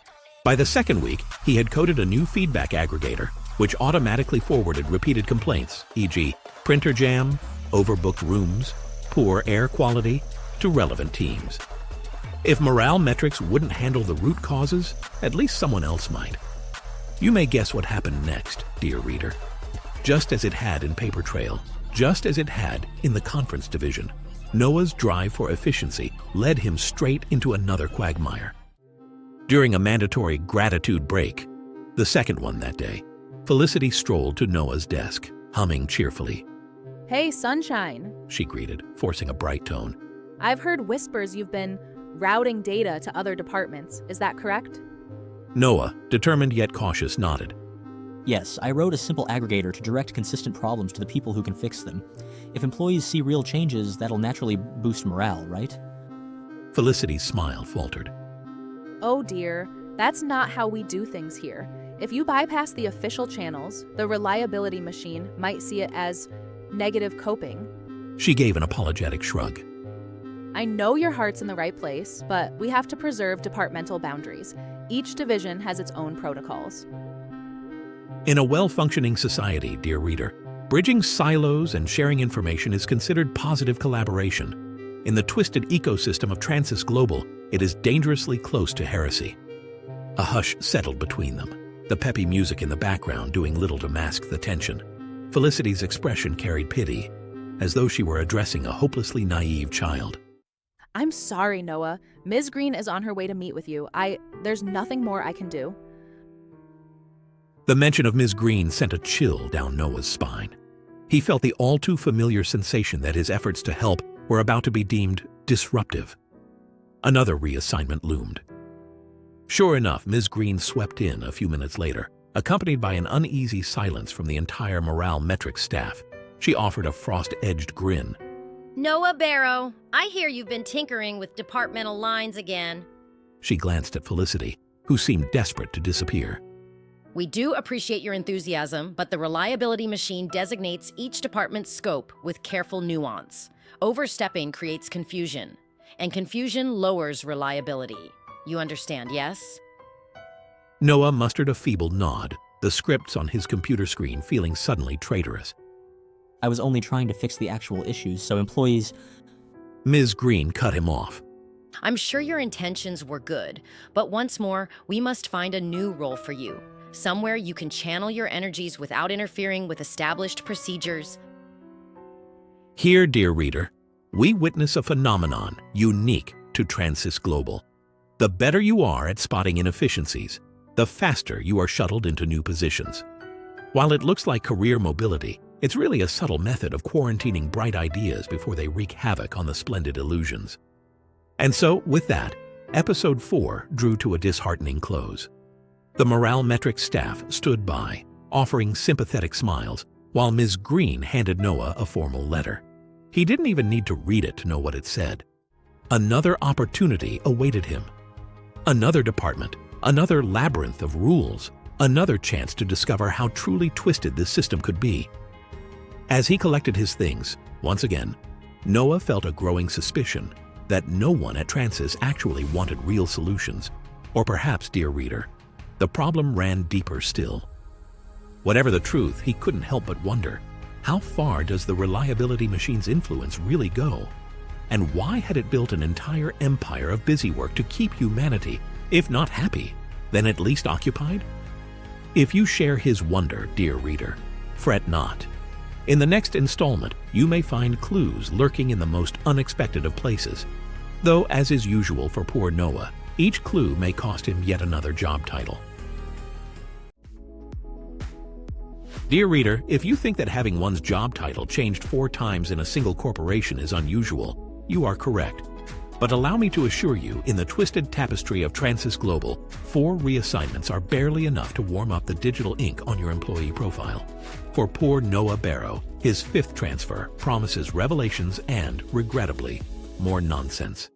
By the second week, he had coded a new feedback aggregator, which automatically forwarded repeated complaints, e.g., printer jam, overbooked rooms, poor air quality, to relevant teams. If morale metrics wouldn't handle the root causes, at least someone else might. You may guess what happened next, dear reader. Just as it had in Paper Trail, just as it had in the conference division, Noah's drive for efficiency led him straight into another quagmire. During a mandatory gratitude break, the second one that day, Felicity strolled to Noah's desk, humming cheerfully. Hey, sunshine, She greeted, forcing a bright tone. I've heard whispers you've been routing data to other departments. Is that correct? Noah, determined yet cautious, nodded. Yes, I wrote a simple aggregator to direct consistent problems to the people who can fix them. If employees see real changes, that'll naturally boost morale, right? Felicity's smile faltered. Oh dear, that's not how we do things here. If you bypass the official channels, the reliability machine might see it as negative coping. She gave an apologetic shrug. I know your heart's in the right place, but we have to preserve departmental boundaries. Each division has its own protocols. In a well-functioning society, dear reader, bridging silos and sharing information is considered positive collaboration. In the twisted ecosystem of TranSys Global, it is dangerously close to heresy. A hush settled between them, the peppy music in the background doing little to mask the tension. Felicity's expression carried pity, as though she were addressing a hopelessly naive child. I'm sorry, Noah. Ms. Green is on her way to meet with you. There's nothing more I can do. The mention of Ms. Green sent a chill down Noah's spine. He felt the all-too-familiar sensation that his efforts to help were about to be deemed disruptive. Another reassignment loomed. Sure enough, Ms. Green swept in a few minutes later, accompanied by an uneasy silence from the entire morale metrics staff. She offered a frost-edged grin. Noah Barrow, I hear you've been tinkering with departmental lines again. She glanced at Felicity, who seemed desperate to disappear. We do appreciate your enthusiasm, but the reliability machine designates each department's scope with careful nuance. Overstepping creates confusion, and confusion lowers reliability. You understand, yes? Noah mustered a feeble nod, the scripts on his computer screen feeling suddenly traitorous. I was only trying to fix the actual issues, so employees... Ms. Green cut him off. I'm sure your intentions were good, but once more, we must find a new role for you. Somewhere you can channel your energies without interfering with established procedures. Here, dear reader, we witness a phenomenon unique to TranSys Global. The better you are at spotting inefficiencies, the faster you are shuttled into new positions. While it looks like career mobility, it's really a subtle method of quarantining bright ideas before they wreak havoc on the splendid illusions. And so, with that, Episode 4 drew to a disheartening close. The morale metrics staff stood by, offering sympathetic smiles, while Ms. Green handed Noah a formal letter. He didn't even need to read it to know what it said. Another opportunity awaited him. Another department, another labyrinth of rules, another chance to discover how truly twisted this system could be. As he collected his things, once again, Noah felt a growing suspicion that no one at TranSys actually wanted real solutions. Or perhaps, dear reader, the problem ran deeper still. Whatever the truth, he couldn't help but wonder, how far does the reliability machine's influence really go? And why had it built an entire empire of busywork to keep humanity, if not happy, then at least occupied? If you share his wonder, dear reader, fret not. In the next installment, you may find clues lurking in the most unexpected of places. Though, as is usual for poor Noah, each clue may cost him yet another job title. Dear reader, if you think that having one's job title changed 4 times in a single corporation is unusual, you are correct. But allow me to assure you, in the twisted tapestry of TranSys Global, 4 reassignments are barely enough to warm up the digital ink on your employee profile. For poor Noah Barrow, his 5th transfer promises revelations and, regrettably, more nonsense.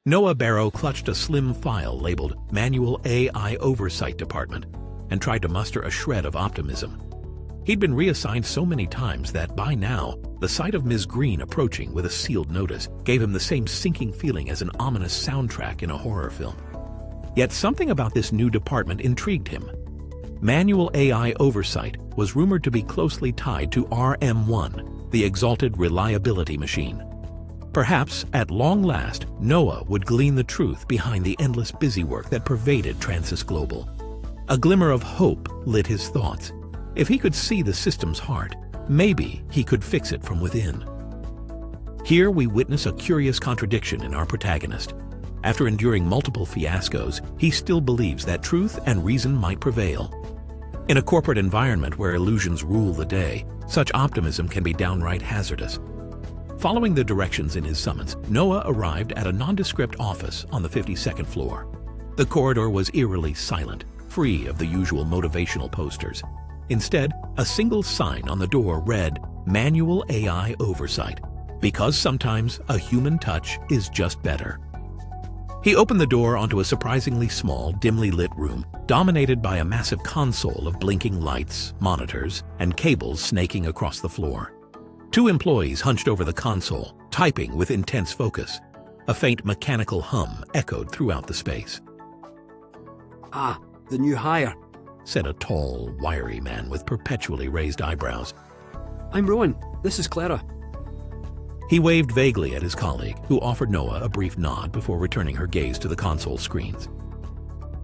Noah Barrow clutched a slim file labeled Manual AI Oversight Department and tried to muster a shred of optimism. He'd been reassigned so many times that, by now, the sight of Ms. Green approaching with a sealed notice gave him the same sinking feeling as an ominous soundtrack in a horror film. Yet something about this new department intrigued him. Manual AI Oversight was rumored to be closely tied to RM1, the exalted reliability machine. Perhaps, at long last, Noah would glean the truth behind the endless busywork that pervaded TranSys Global. A glimmer of hope lit his thoughts. If he could see the system's heart, maybe he could fix it from within. Here we witness a curious contradiction in our protagonist. After enduring multiple fiascos, he still believes that truth and reason might prevail. In a corporate environment where illusions rule the day, such optimism can be downright hazardous. Following the directions in his summons, Noah arrived at a nondescript office on the 52nd floor. The corridor was eerily silent, free of the usual motivational posters. Instead, a single sign on the door read, Manual AI Oversight, because sometimes a human touch is just better. He opened the door onto a surprisingly small, dimly lit room, dominated by a massive console of blinking lights, monitors, and cables snaking across the floor. 2 employees hunched over the console, typing with intense focus. A faint mechanical hum echoed throughout the space. "Ah, the new hire," said a tall, wiry man with perpetually raised eyebrows. "I'm Rowan. This is Clara." He waved vaguely at his colleague, who offered Noah a brief nod before returning her gaze to the console screens.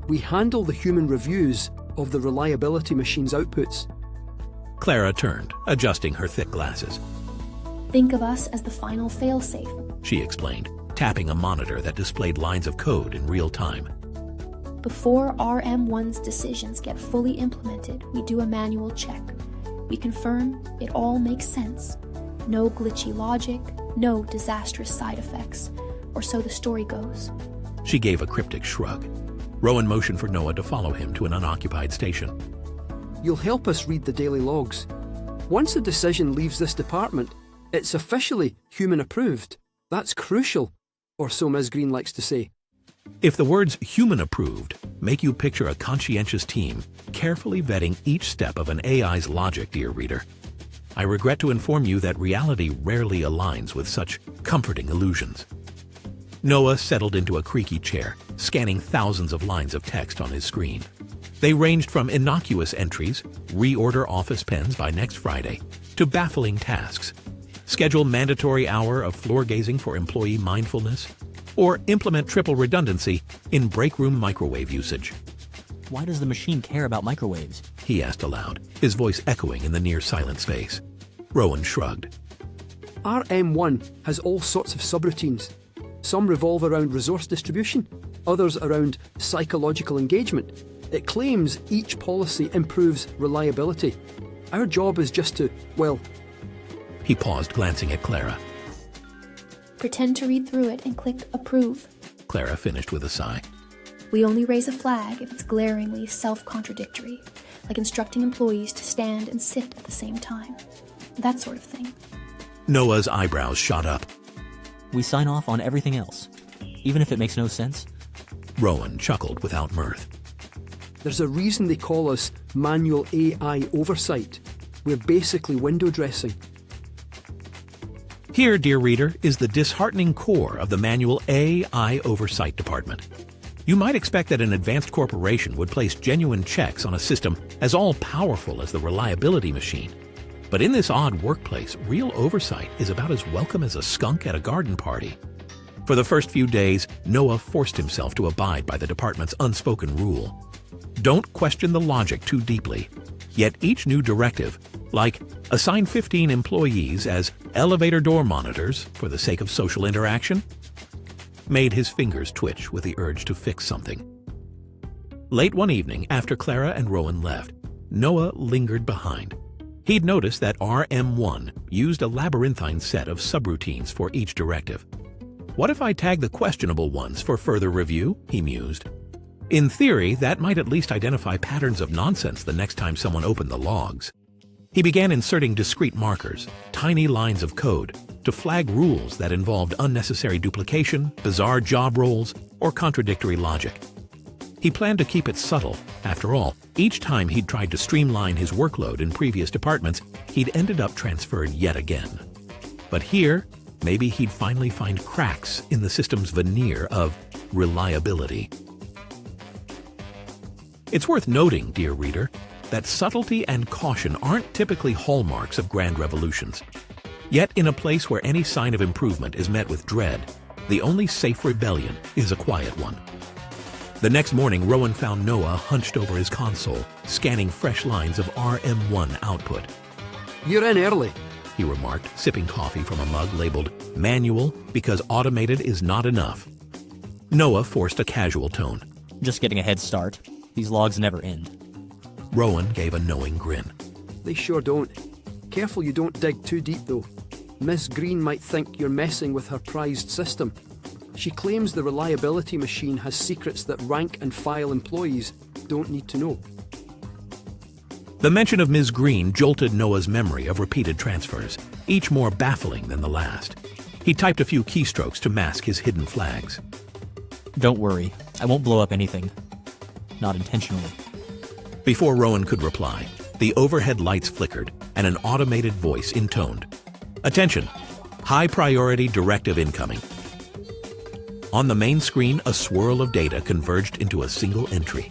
"We handle the human reviews of the reliability machine's outputs." Clara turned, adjusting her thick glasses. Think of us as the final failsafe. She explained, tapping a monitor that displayed lines of code in real time. Before RM1's decisions get fully implemented, we do a manual check. We confirm it all makes sense. No glitchy logic, no disastrous side effects, or so the story goes. She gave a cryptic shrug. Rowan motioned for Noah to follow him to an unoccupied station. "You'll help us read the daily logs. Once a decision leaves this department, it's officially human approved. That's crucial, or so Ms. Green likes to say." If the words human approved make you picture a conscientious team carefully vetting each step of an AI's logic, dear reader, I regret to inform you that reality rarely aligns with such comforting illusions. Noah settled into a creaky chair, scanning thousands of lines of text on his screen. They ranged from innocuous entries, reorder office pens by next Friday, to baffling tasks. Schedule mandatory hour of floor gazing for employee mindfulness, or implement triple redundancy in break room microwave usage. Why does the machine care about microwaves? He asked aloud, his voice echoing in the near-silent space. Rowan shrugged. RM1 has all sorts of subroutines. Some revolve around resource distribution, others around psychological engagement. It claims each policy improves reliability. Our job is just to, well... He paused, glancing at Clara. Pretend to read through it and click Approve. Clara finished with a sigh. We only raise a flag if it's glaringly self-contradictory, like instructing employees to stand and sit at the same time. That sort of thing. Noah's eyebrows shot up. We sign off on everything else, even if it makes no sense. Rowan chuckled without mirth. There's a reason they call us manual AI oversight. We're basically window dressing. Here, dear reader, is the disheartening core of the manual AI oversight department. You might expect that an advanced corporation would place genuine checks on a system as all-powerful as the reliability machine. But in this odd workplace, real oversight is about as welcome as a skunk at a garden party. For the first few days, Noah forced himself to abide by the department's unspoken rule. Don't question the logic too deeply. Yet each new directive, like assign 15 employees as elevator door monitors for the sake of social interaction, made his fingers twitch with the urge to fix something. Late one evening, after Clara and Rowan left, Noah lingered behind. He'd noticed that RM1 used a labyrinthine set of subroutines for each directive. What if I tag the questionable ones for further review? He mused. In theory, that might at least identify patterns of nonsense the next time someone opened the logs. He began inserting discrete markers, tiny lines of code, to flag rules that involved unnecessary duplication, bizarre job roles, or contradictory logic. He planned to keep it subtle. After all, each time he'd tried to streamline his workload in previous departments, he'd ended up transferred yet again. But here, maybe he'd finally find cracks in the system's veneer of reliability. It's worth noting, dear reader, that subtlety and caution aren't typically hallmarks of grand revolutions. Yet in a place where any sign of improvement is met with dread, the only safe rebellion is a quiet one. The next morning, Rowan found Noah hunched over his console, scanning fresh lines of RM1 output. "You're in early," he remarked, sipping coffee from a mug labeled manual because automated is not enough. Noah forced a casual tone. Just getting a head start. These logs never end. Rowan gave a knowing grin. "They sure don't. Careful you don't dig too deep, though. Miss Green might think you're messing with her prized system. She claims the reliability machine has secrets that rank and file employees don't need to know." The mention of Ms. Green jolted Noah's memory of repeated transfers, each more baffling than the last. He typed a few keystrokes to mask his hidden flags. Don't worry, I won't blow up anything. Not intentionally. Before Rowan could reply, the overhead lights flickered and an automated voice intoned. Attention! High priority directive incoming. On the main screen, a swirl of data converged into a single entry.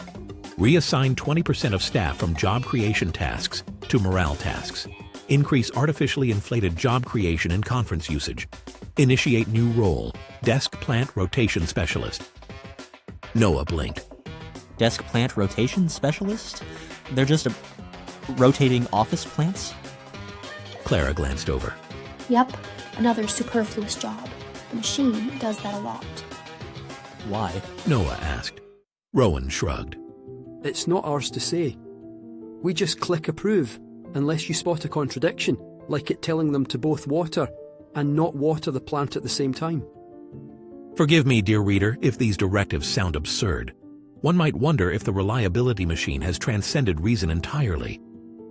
Reassign 20% of staff from job creation tasks to morale tasks. Increase artificially inflated job creation and conference usage. Initiate new role, desk plant rotation specialist. Noah blinked. Desk plant rotation specialist? They're just rotating office plants? Clara glanced over. Yep, another superfluous job. The machine does that a lot. Why? Noah asked. Rowan shrugged. It's not ours to say. We just click approve, unless you spot a contradiction, like it telling them to both water and not water the plant at the same time. Forgive me, dear reader, if these directives sound absurd. One might wonder if the reliability machine has transcended reason entirely.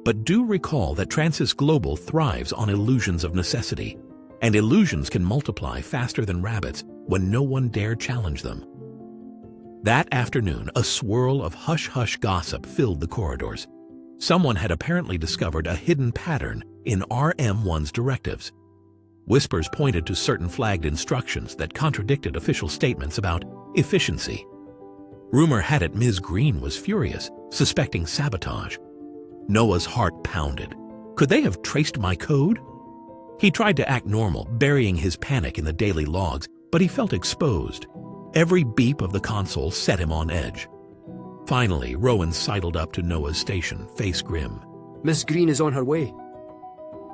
But do recall that TranSys Global thrives on illusions of necessity, and illusions can multiply faster than rabbits when no one dare challenge them. That afternoon, a swirl of hush-hush gossip filled the corridors. Someone had apparently discovered a hidden pattern in RM1's directives. Whispers pointed to certain flagged instructions that contradicted official statements about efficiency. Rumor had it Ms. Green was furious, suspecting sabotage. Noah's heart pounded. Could they have traced my code? He tried to act normal, burying his panic in the daily logs, but he felt exposed. Every beep of the console set him on edge. Finally, Rowan sidled up to Noah's station, face grim. Miss Green is on her way.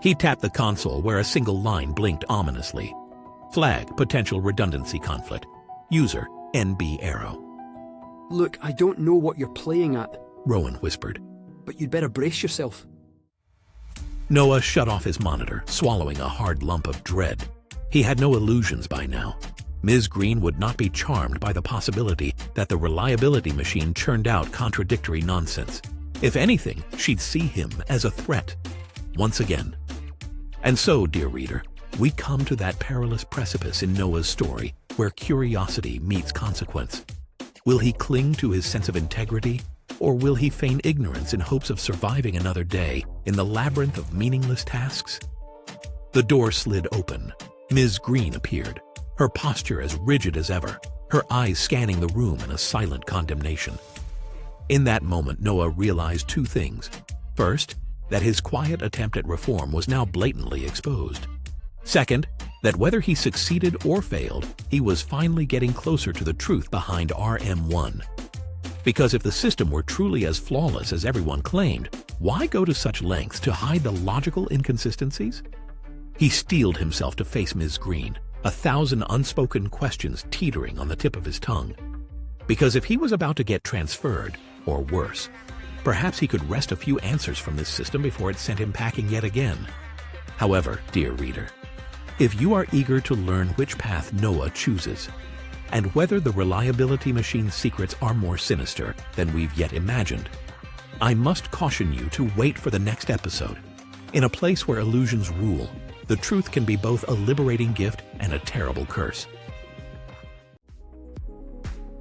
He tapped the console where a single line blinked ominously. Flag, potential redundancy conflict. User, NB Arrow. Look, I don't know what you're playing at, Rowan whispered. but you'd better brace yourself. Noah shut off his monitor, swallowing a hard lump of dread. He had no illusions by now. Ms. Green would not be charmed by the possibility that the reliability machine churned out contradictory nonsense. If anything, she'd see him as a threat. Once again. And so, dear reader, we come to that perilous precipice in Noah's story where curiosity meets consequence. Will he cling to his sense of integrity, or will he feign ignorance in hopes of surviving another day in the labyrinth of meaningless tasks? The door slid open. Ms. Green appeared, her posture as rigid as ever, her eyes scanning the room in a silent condemnation. In that moment, Noah realized two things. First, that his quiet attempt at reform was now blatantly exposed. Second, that whether he succeeded or failed, he was finally getting closer to the truth behind RM1. Because if the system were truly as flawless as everyone claimed, why go to such lengths to hide the logical inconsistencies? He steeled himself to face Ms. Green, 1,000 unspoken questions teetering on the tip of his tongue. Because if he was about to get transferred, or worse, perhaps he could wrest a few answers from this system before it sent him packing yet again. However, dear reader, if you are eager to learn which path Noah chooses, and whether the reliability machine's secrets are more sinister than we've yet imagined, I must caution you to wait for the next episode. In a place where illusions rule, the truth can be both a liberating gift and a terrible curse.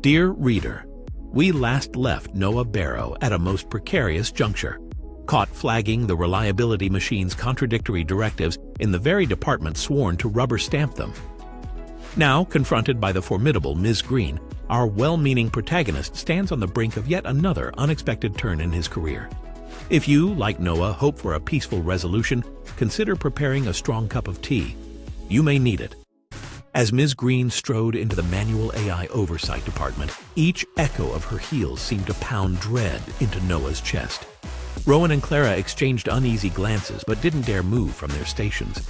Dear reader, we last left Noah Barrow at a most precarious juncture, caught flagging the reliability machine's contradictory directives in the very department sworn to rubber stamp them. Now, confronted by the formidable Ms. Green, our well-meaning protagonist stands on the brink of yet another unexpected turn in his career. If you, like Noah, hope for a peaceful resolution, consider preparing a strong cup of tea. You may need it. As Ms. Green strode into the manual AI oversight department, each echo of her heels seemed to pound dread into Noah's chest. Rowan and Clara exchanged uneasy glances but didn't dare move from their stations.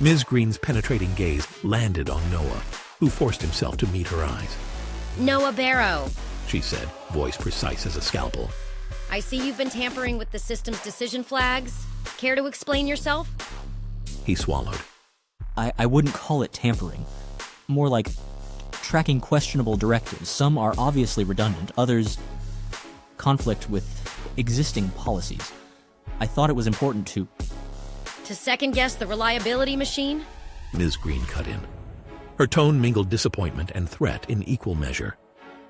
Ms. Green's penetrating gaze landed on Noah, who forced himself to meet her eyes. Noah Barrow, She said, voice precise as a scalpel. I see you've been tampering with the system's decision flags. Care to explain yourself? He swallowed. I wouldn't call it tampering. More like tracking questionable directives. Some are obviously redundant, others conflict with existing policies. I thought it was important to second-guess the reliability machine? Ms. Green cut in. Her tone mingled disappointment and threat in equal measure.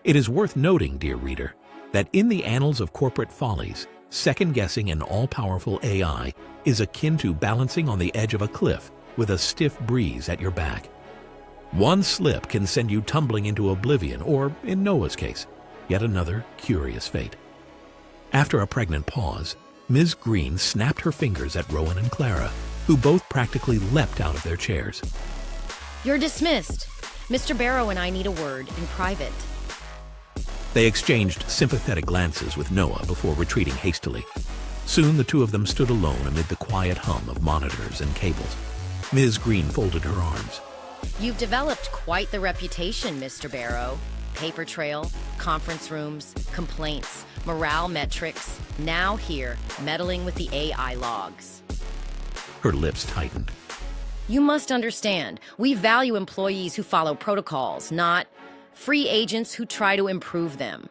It is worth noting, dear reader, that in the annals of corporate follies, second-guessing an all-powerful AI is akin to balancing on the edge of a cliff with a stiff breeze at your back. One slip can send you tumbling into oblivion, or, in Noah's case, yet another curious fate. After a pregnant pause, Ms. Green snapped her fingers at Rowan and Clara, who both practically leapt out of their chairs. You're dismissed. Mr. Barrow and I need a word in private. They exchanged sympathetic glances with Noah before retreating hastily. Soon the two of them stood alone amid the quiet hum of monitors and cables. Ms. Green folded her arms. You've developed quite the reputation, Mr. Barrow. Paper trail, conference rooms, complaints, morale metrics, now here, meddling with the AI logs. Her lips tightened. You must understand, we value employees who follow protocols, not free agents who try to improve them.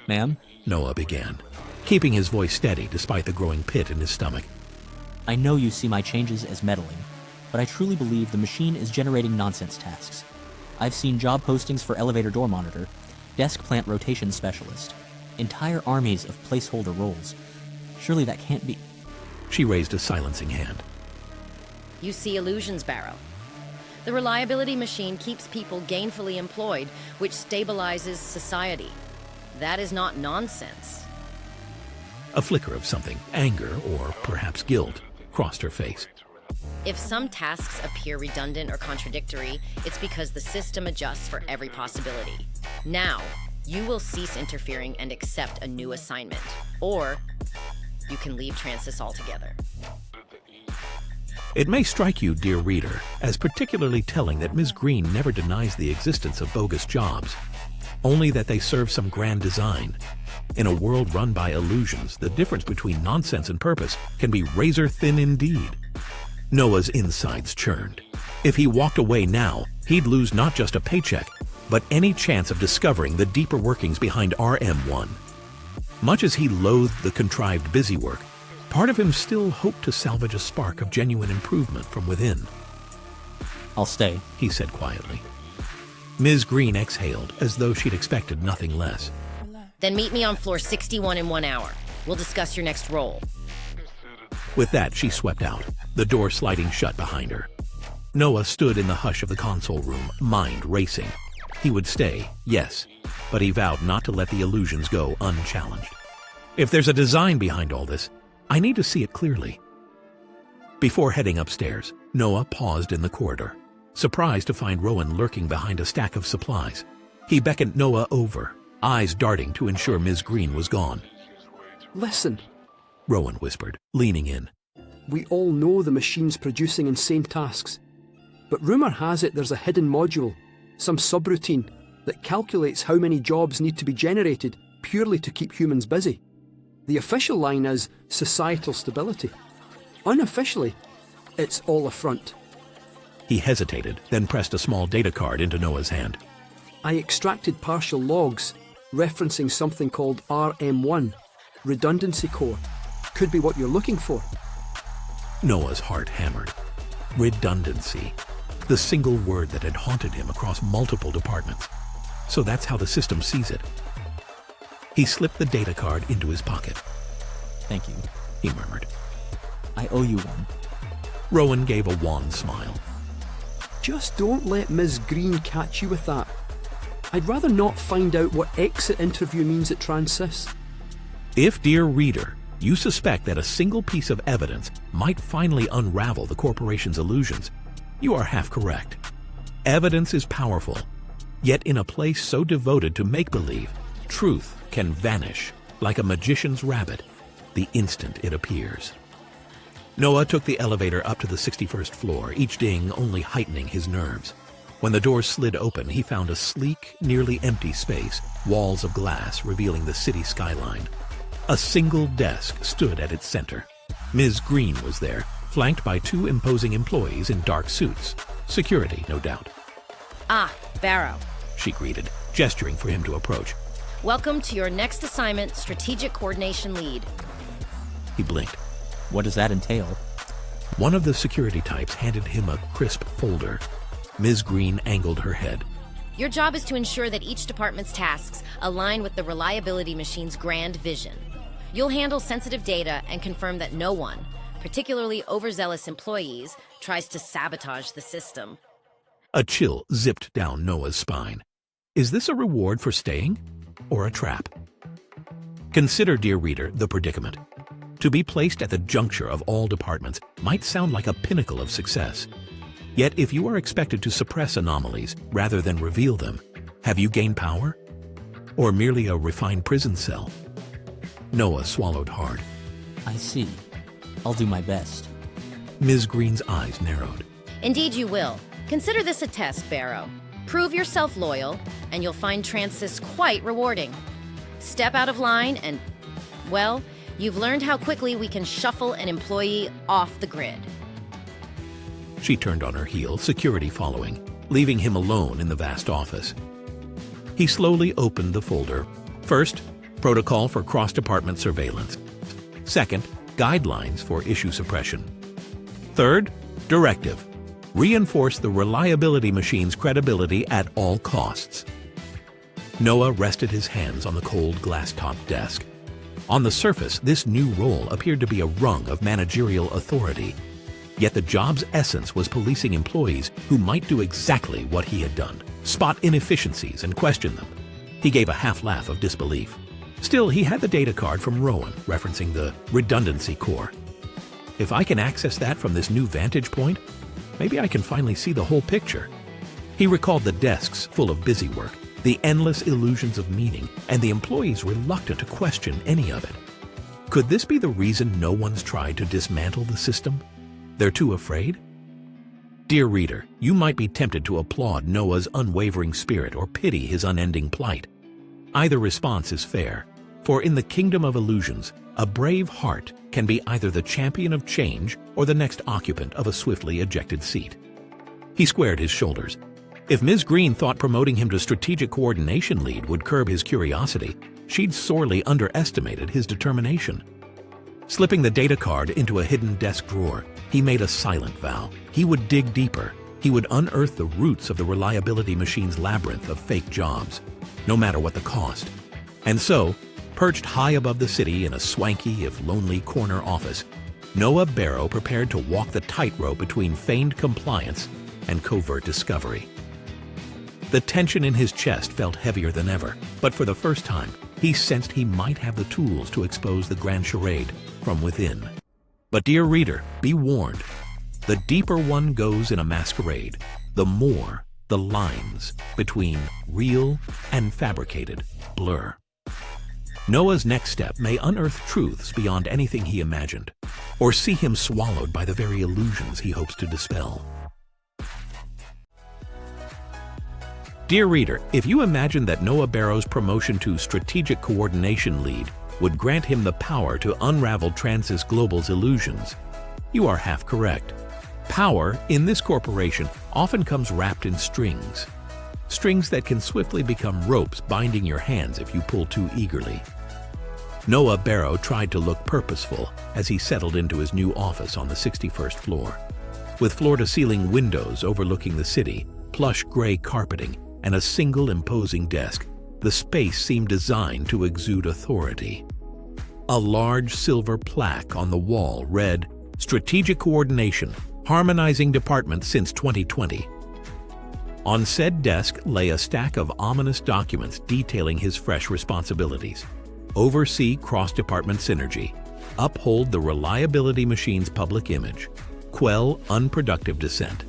Ma'am? Noah began, keeping his voice steady despite the growing pit in his stomach. I know you see my changes as meddling, but I truly believe the machine is generating nonsense tasks. I've seen job postings for elevator door monitor, desk plant rotation specialist, entire armies of placeholder roles. Surely that can't be... She raised a silencing hand. You see illusions, Barrow. The reliability machine keeps people gainfully employed, which stabilizes society. That is not nonsense. A flicker of something, anger or perhaps guilt, crossed her face. If some tasks appear redundant or contradictory, it's because the system adjusts for every possibility. Now, you will cease interfering and accept a new assignment. Or, you can leave TranSys altogether. It may strike you, dear reader, as particularly telling that Ms. Green never denies the existence of bogus jobs, only that they serve some grand design. In a world run by illusions, the difference between nonsense and purpose can be razor-thin indeed. Noah's insides churned. If he walked away now, he'd lose not just a paycheck, but any chance of discovering the deeper workings behind RM1. Much as he loathed the contrived busywork, part of him still hoped to salvage a spark of genuine improvement from within. I'll stay, he said quietly. Ms. Green exhaled as though she'd expected nothing less. Then meet me on floor 61 in 1 hour. We'll discuss your next role. With that, she swept out, the door sliding shut behind her. Noah stood in the hush of the console room, mind racing. He would stay, yes, but he vowed not to let the illusions go unchallenged. If there's a design behind all this, I need to see it clearly. Before heading upstairs, Noah paused in the corridor, surprised to find Rowan lurking behind a stack of supplies. He beckoned Noah over, eyes darting to ensure Ms. Green was gone. Listen, Rowan whispered, leaning in. We all know the machine's producing insane tasks, but rumour has it there's a hidden module, some subroutine, that calculates how many jobs need to be generated purely to keep humans busy. The official line is societal stability. Unofficially, it's all a front. He hesitated, then pressed a small data card into Noah's hand. I extracted partial logs referencing something called RM1, Redundancy Core. Could be what you're looking for. Noah's heart hammered. Redundancy. The single word that had haunted him across multiple departments. So that's how the system sees it. He slipped the data card into his pocket. Thank you, he murmured. I owe you one. Rowan gave a wan smile. Just don't let Ms. Green catch you with that. I'd rather not find out what exit interview means at TranSys. If, dear reader, you suspect that a single piece of evidence might finally unravel the corporation's illusions, you are half correct. Evidence is powerful, yet in a place so devoted to make-believe, truth can vanish like a magician's rabbit the instant it appears. Noah took the elevator up to the 61st floor, each ding only heightening his nerves. When the door slid open, he found a sleek, nearly empty space, walls of glass revealing the city skyline. A single desk stood at its center. Ms. Green was there, flanked by 2 imposing employees in dark suits. Security, no doubt. Ah, Barrow. She greeted, gesturing for him to approach. Welcome to your next assignment, Strategic Coordination Lead. He blinked. What does that entail? One of the security types handed him a crisp folder. Ms. Green angled her head. Your job is to ensure that each department's tasks align with the reliability machine's grand vision. You'll handle sensitive data and confirm that no one, particularly overzealous employees, tries to sabotage the system. A chill zipped down Noah's spine. Is this a reward for staying, or a trap? Consider, dear reader, the predicament. To be placed at the juncture of all departments might sound like a pinnacle of success. Yet if you are expected to suppress anomalies rather than reveal them, have you gained power? Or merely a refined prison cell? Noah swallowed hard. I see. I'll do my best. Ms. Green's eyes narrowed. Indeed you will. Consider this a test, Barrow. Prove yourself loyal, and you'll find TranSys quite rewarding. Step out of line and, well, you've learned how quickly we can shuffle an employee off the grid. She turned on her heel, security following, leaving him alone in the vast office. He slowly opened the folder. First, protocol for cross-department surveillance. Second, guidelines for issue suppression. Third, directive. Reinforce the reliability machine's credibility at all costs. Noah rested his hands on the cold glass-topped desk. On the surface, this new role appeared to be a rung of managerial authority. Yet the job's essence was policing employees who might do exactly what he had done, spot inefficiencies and question them. He gave a half-laugh of disbelief. Still, he had the data card from Rowan referencing the redundancy core. If I can access that from this new vantage point, maybe I can finally see the whole picture. He recalled the desks full of busy work, the endless illusions of meaning, and the employees reluctant to question any of it. Could this be the reason no one's tried to dismantle the system? They're too afraid? Dear reader, you might be tempted to applaud Noah's unwavering spirit or pity his unending plight. Either response is fair, for in the kingdom of illusions, a brave heart can be either the champion of change or the next occupant of a swiftly ejected seat. He squared his shoulders. If Ms. Green thought promoting him to strategic coordination lead would curb his curiosity, she'd sorely underestimated his determination. Slipping the data card into a hidden desk drawer, he made a silent vow. He would dig deeper. He would unearth the roots of the reliability machine's labyrinth of fake jobs, no matter what the cost. And so, perched high above the city in a swanky, if lonely, corner office, Noah Barrow prepared to walk the tightrope between feigned compliance and covert discovery. The tension in his chest felt heavier than ever, but for the first time, he sensed he might have the tools to expose the grand charade from within. But dear reader, be warned. The deeper one goes in a masquerade, the more the lines between real and fabricated blur. Noah's next step may unearth truths beyond anything he imagined, or see him swallowed by the very illusions he hopes to dispel. Dear reader, if you imagine that Noah Barrow's promotion to Strategic Coordination Lead would grant him the power to unravel TranSys Global's illusions, you are half correct. Power in this corporation often comes wrapped in strings. Strings that can swiftly become ropes binding your hands if you pull too eagerly. Noah Barrow tried to look purposeful as he settled into his new office on the 61st floor. With floor-to-ceiling windows overlooking the city, plush gray carpeting, and a single imposing desk, the space seemed designed to exude authority. A large silver plaque on the wall read, "Strategic Coordination, Harmonizing Departments since 2020. On said desk lay a stack of ominous documents detailing his fresh responsibilities. Oversee cross-department synergy, uphold the reliability machine's public image, quell unproductive dissent.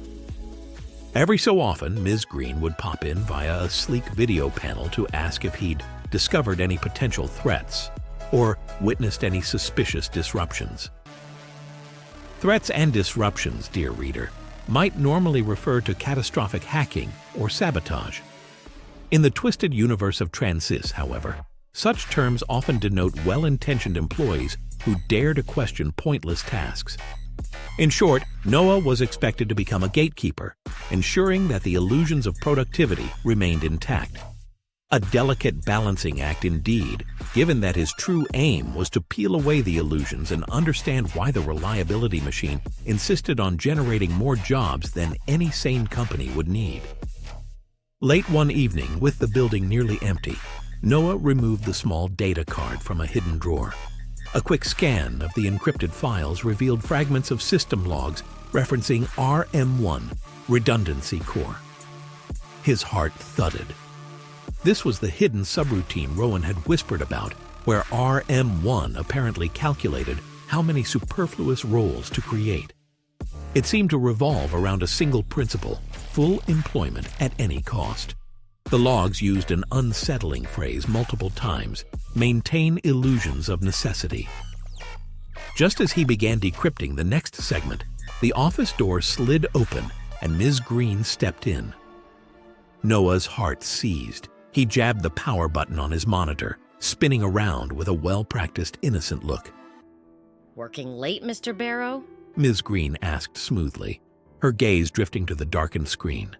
Every so often, Ms. Green would pop in via a sleek video panel to ask if he'd discovered any potential threats or witnessed any suspicious disruptions. Threats and disruptions, dear reader, might normally refer to catastrophic hacking or sabotage. In the twisted universe of TranSys, however, such terms often denote well-intentioned employees who dare to question pointless tasks. In short, Noah was expected to become a gatekeeper, ensuring that the illusions of productivity remained intact. A delicate balancing act indeed, given that his true aim was to peel away the illusions and understand why the reliability machine insisted on generating more jobs than any sane company would need. Late one evening, with the building nearly empty, Noah removed the small data card from a hidden drawer. A quick scan of the encrypted files revealed fragments of system logs referencing RM1, Redundancy Core. His heart thudded. This was the hidden subroutine Rowan had whispered about, where RM1 apparently calculated how many superfluous roles to create. It seemed to revolve around a single principle: full employment at any cost. The logs used an unsettling phrase multiple times: maintain illusions of necessity. Just as he began decrypting the next segment, the office door slid open and Ms. Green stepped in. Noah's heart seized. He jabbed the power button on his monitor, spinning around with a well-practiced, innocent look. Working late, Mr. Barrow? Ms. Green asked smoothly, her gaze drifting to the darkened screen.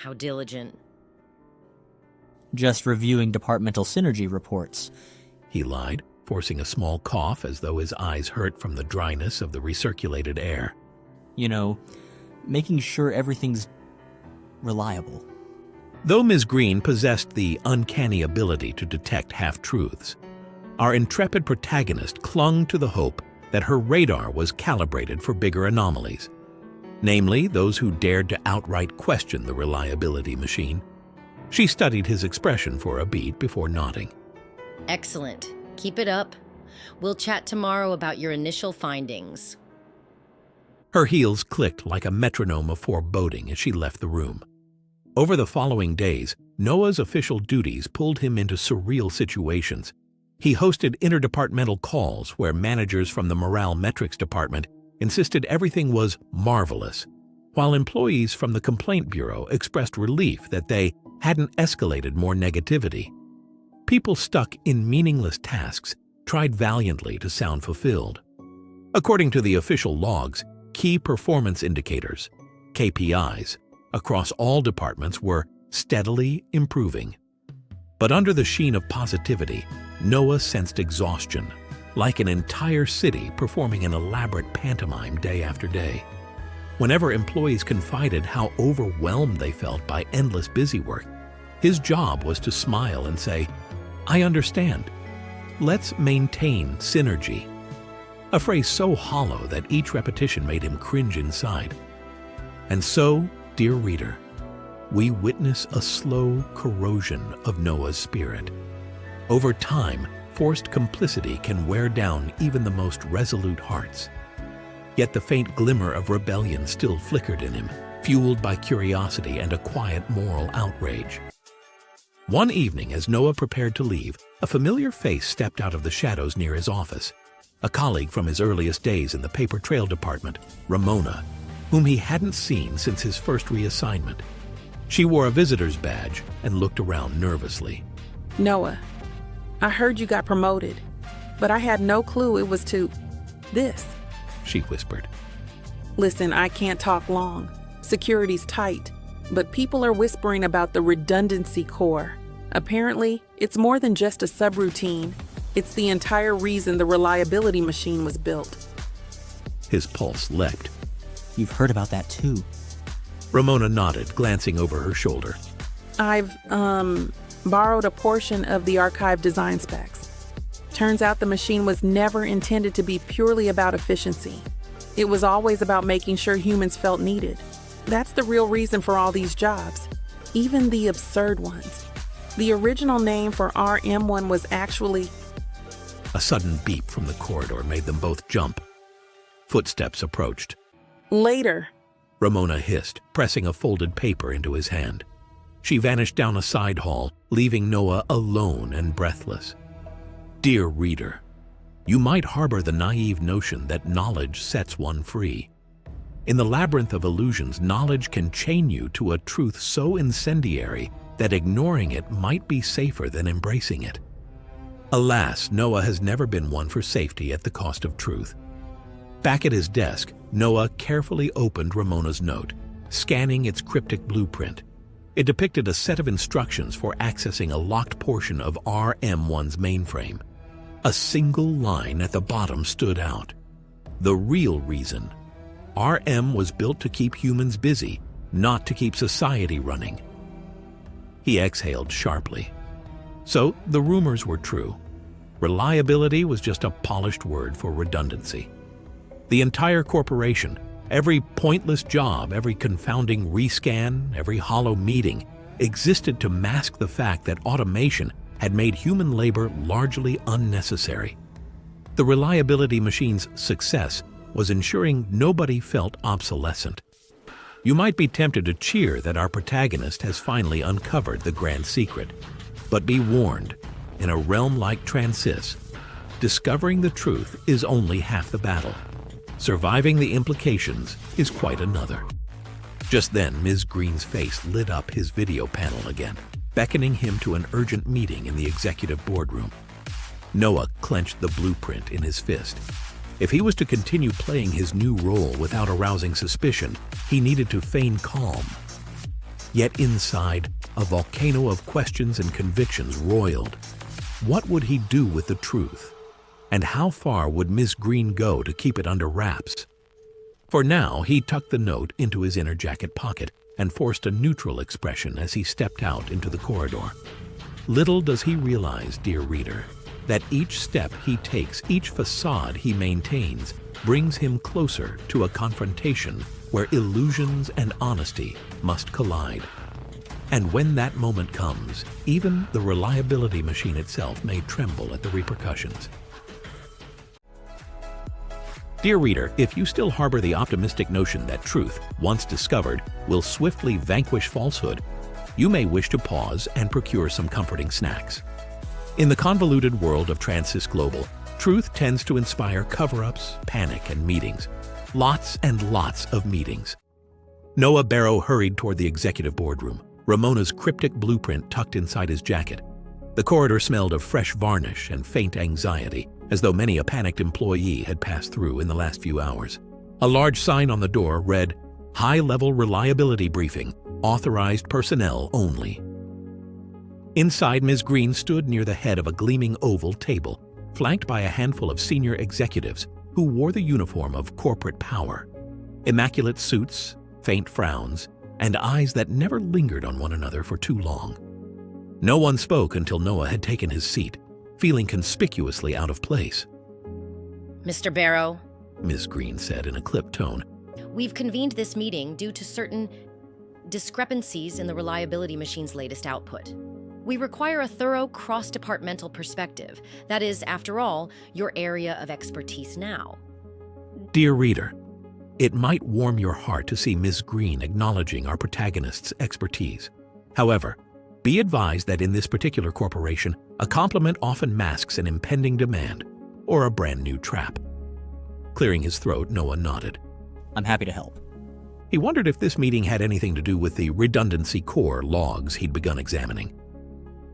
How diligent. Just reviewing departmental synergy reports, He lied, forcing a small cough as though his eyes hurt from the dryness of the recirculated air. You know, making sure everything's reliable. Though Ms. Green possessed the uncanny ability to detect half-truths, our intrepid protagonist clung to the hope that her radar was calibrated for bigger anomalies, namely those who dared to outright question the reliability machine. She studied his expression for a beat before nodding. Excellent. Keep it up. We'll chat tomorrow about your initial findings. Her heels clicked like a metronome of foreboding as she left the room. Over the following days, Noah's official duties pulled him into surreal situations. He hosted interdepartmental calls where managers from the Morale Metrics Department insisted everything was marvelous, while employees from the Complaint Bureau expressed relief that they hadn't escalated more negativity. People stuck in meaningless tasks tried valiantly to sound fulfilled. According to the official logs, key performance indicators, KPIs, across all departments were steadily improving. But under the sheen of positivity, Noah sensed exhaustion, like an entire city performing an elaborate pantomime day after day. Whenever employees confided how overwhelmed they felt by endless busywork, his job was to smile and say, "I understand. Let's maintain synergy." A phrase so hollow that each repetition made him cringe inside. And so, dear reader, we witness a slow corrosion of Noah's spirit. Over time, forced complicity can wear down even the most resolute hearts. Yet the faint glimmer of rebellion still flickered in him, fueled by curiosity and a quiet moral outrage. One evening, as Noah prepared to leave, a familiar face stepped out of the shadows near his office. A colleague from his earliest days in the Paper Trail department, Ramona, whom he hadn't seen since his first reassignment. She wore a visitor's badge and looked around nervously. Noah, I heard you got promoted, but I had no clue it was to this, she whispered. Listen, I can't talk long. Security's tight, but people are whispering about the redundancy core. Apparently, it's more than just a subroutine. It's the entire reason the reliability machine was built. His pulse leapt. You've heard about that too. Ramona nodded, glancing over her shoulder. I've, borrowed a portion of the archive design specs. Turns out the machine was never intended to be purely about efficiency. It was always about making sure humans felt needed. That's the real reason for all these jobs, even the absurd ones. The original name for RM1 was actually... A sudden beep from the corridor made them both jump. Footsteps approached. Later, Ramona hissed, pressing a folded paper into his hand. She vanished down a side hall, leaving Noah alone and breathless. Dear reader, you might harbor the naive notion that knowledge sets one free. In the labyrinth of illusions, knowledge can chain you to a truth so incendiary that ignoring it might be safer than embracing it. Alas, Noah has never been one for safety at the cost of truth. Back at his desk, Noah carefully opened Ramona's note, scanning its cryptic blueprint. It depicted a set of instructions for accessing a locked portion of RM1's mainframe. A single line at the bottom stood out. The real reason. RM was built to keep humans busy, not to keep society running. He exhaled sharply. So the rumors were true. Reliability was just a polished word for redundancy. The entire corporation, every pointless job, every confounding rescan, every hollow meeting, existed to mask the fact that automation had made human labor largely unnecessary. The reliability machine's success was ensuring nobody felt obsolescent. You might be tempted to cheer that our protagonist has finally uncovered the grand secret. But be warned, in a realm like TranSys, discovering the truth is only half the battle. Surviving the implications is quite another. Just then, Ms. Green's face lit up his video panel again, beckoning him to an urgent meeting in the executive boardroom. Noah clenched the blueprint in his fist. If he was to continue playing his new role without arousing suspicion, he needed to feign calm. Yet inside, a volcano of questions and convictions roiled. What would he do with the truth? And how far would Miss Green go to keep it under wraps? For now, he tucked the note into his inner jacket pocket and forced a neutral expression as he stepped out into the corridor. Little does he realize, dear reader, that each step he takes, each facade he maintains, brings him closer to a confrontation where illusions and honesty must collide. And when that moment comes, even the reliability machine itself may tremble at the repercussions. Dear reader, if you still harbor the optimistic notion that truth, once discovered, will swiftly vanquish falsehood, you may wish to pause and procure some comforting snacks. In the convoluted world of TranSys Global, truth tends to inspire cover-ups, panic, and meetings. Lots and lots of meetings. Noah Barrow hurried toward the executive boardroom, Ramona's cryptic blueprint tucked inside his jacket. The corridor smelled of fresh varnish and faint anxiety, as though many a panicked employee had passed through in the last few hours. A large sign on the door read, "High-level reliability briefing, authorized personnel only." Inside, Ms. Green stood near the head of a gleaming oval table, flanked by a handful of senior executives who wore the uniform of corporate power. Immaculate suits, faint frowns, and eyes that never lingered on one another for too long. No one spoke until Noah had taken his seat, feeling conspicuously out of place. Mr. Barrow, Ms. Green said in a clipped tone, we've convened this meeting due to certain discrepancies in the reliability machine's latest output. We require a thorough cross-departmental perspective. That is, after all, your area of expertise now. Dear reader, it might warm your heart to see Ms. Green acknowledging our protagonist's expertise. However, be advised that in this particular corporation, a compliment often masks an impending demand or a brand new trap. Clearing his throat, Noah nodded. I'm happy to help. He wondered if this meeting had anything to do with the redundancy core logs he'd begun examining.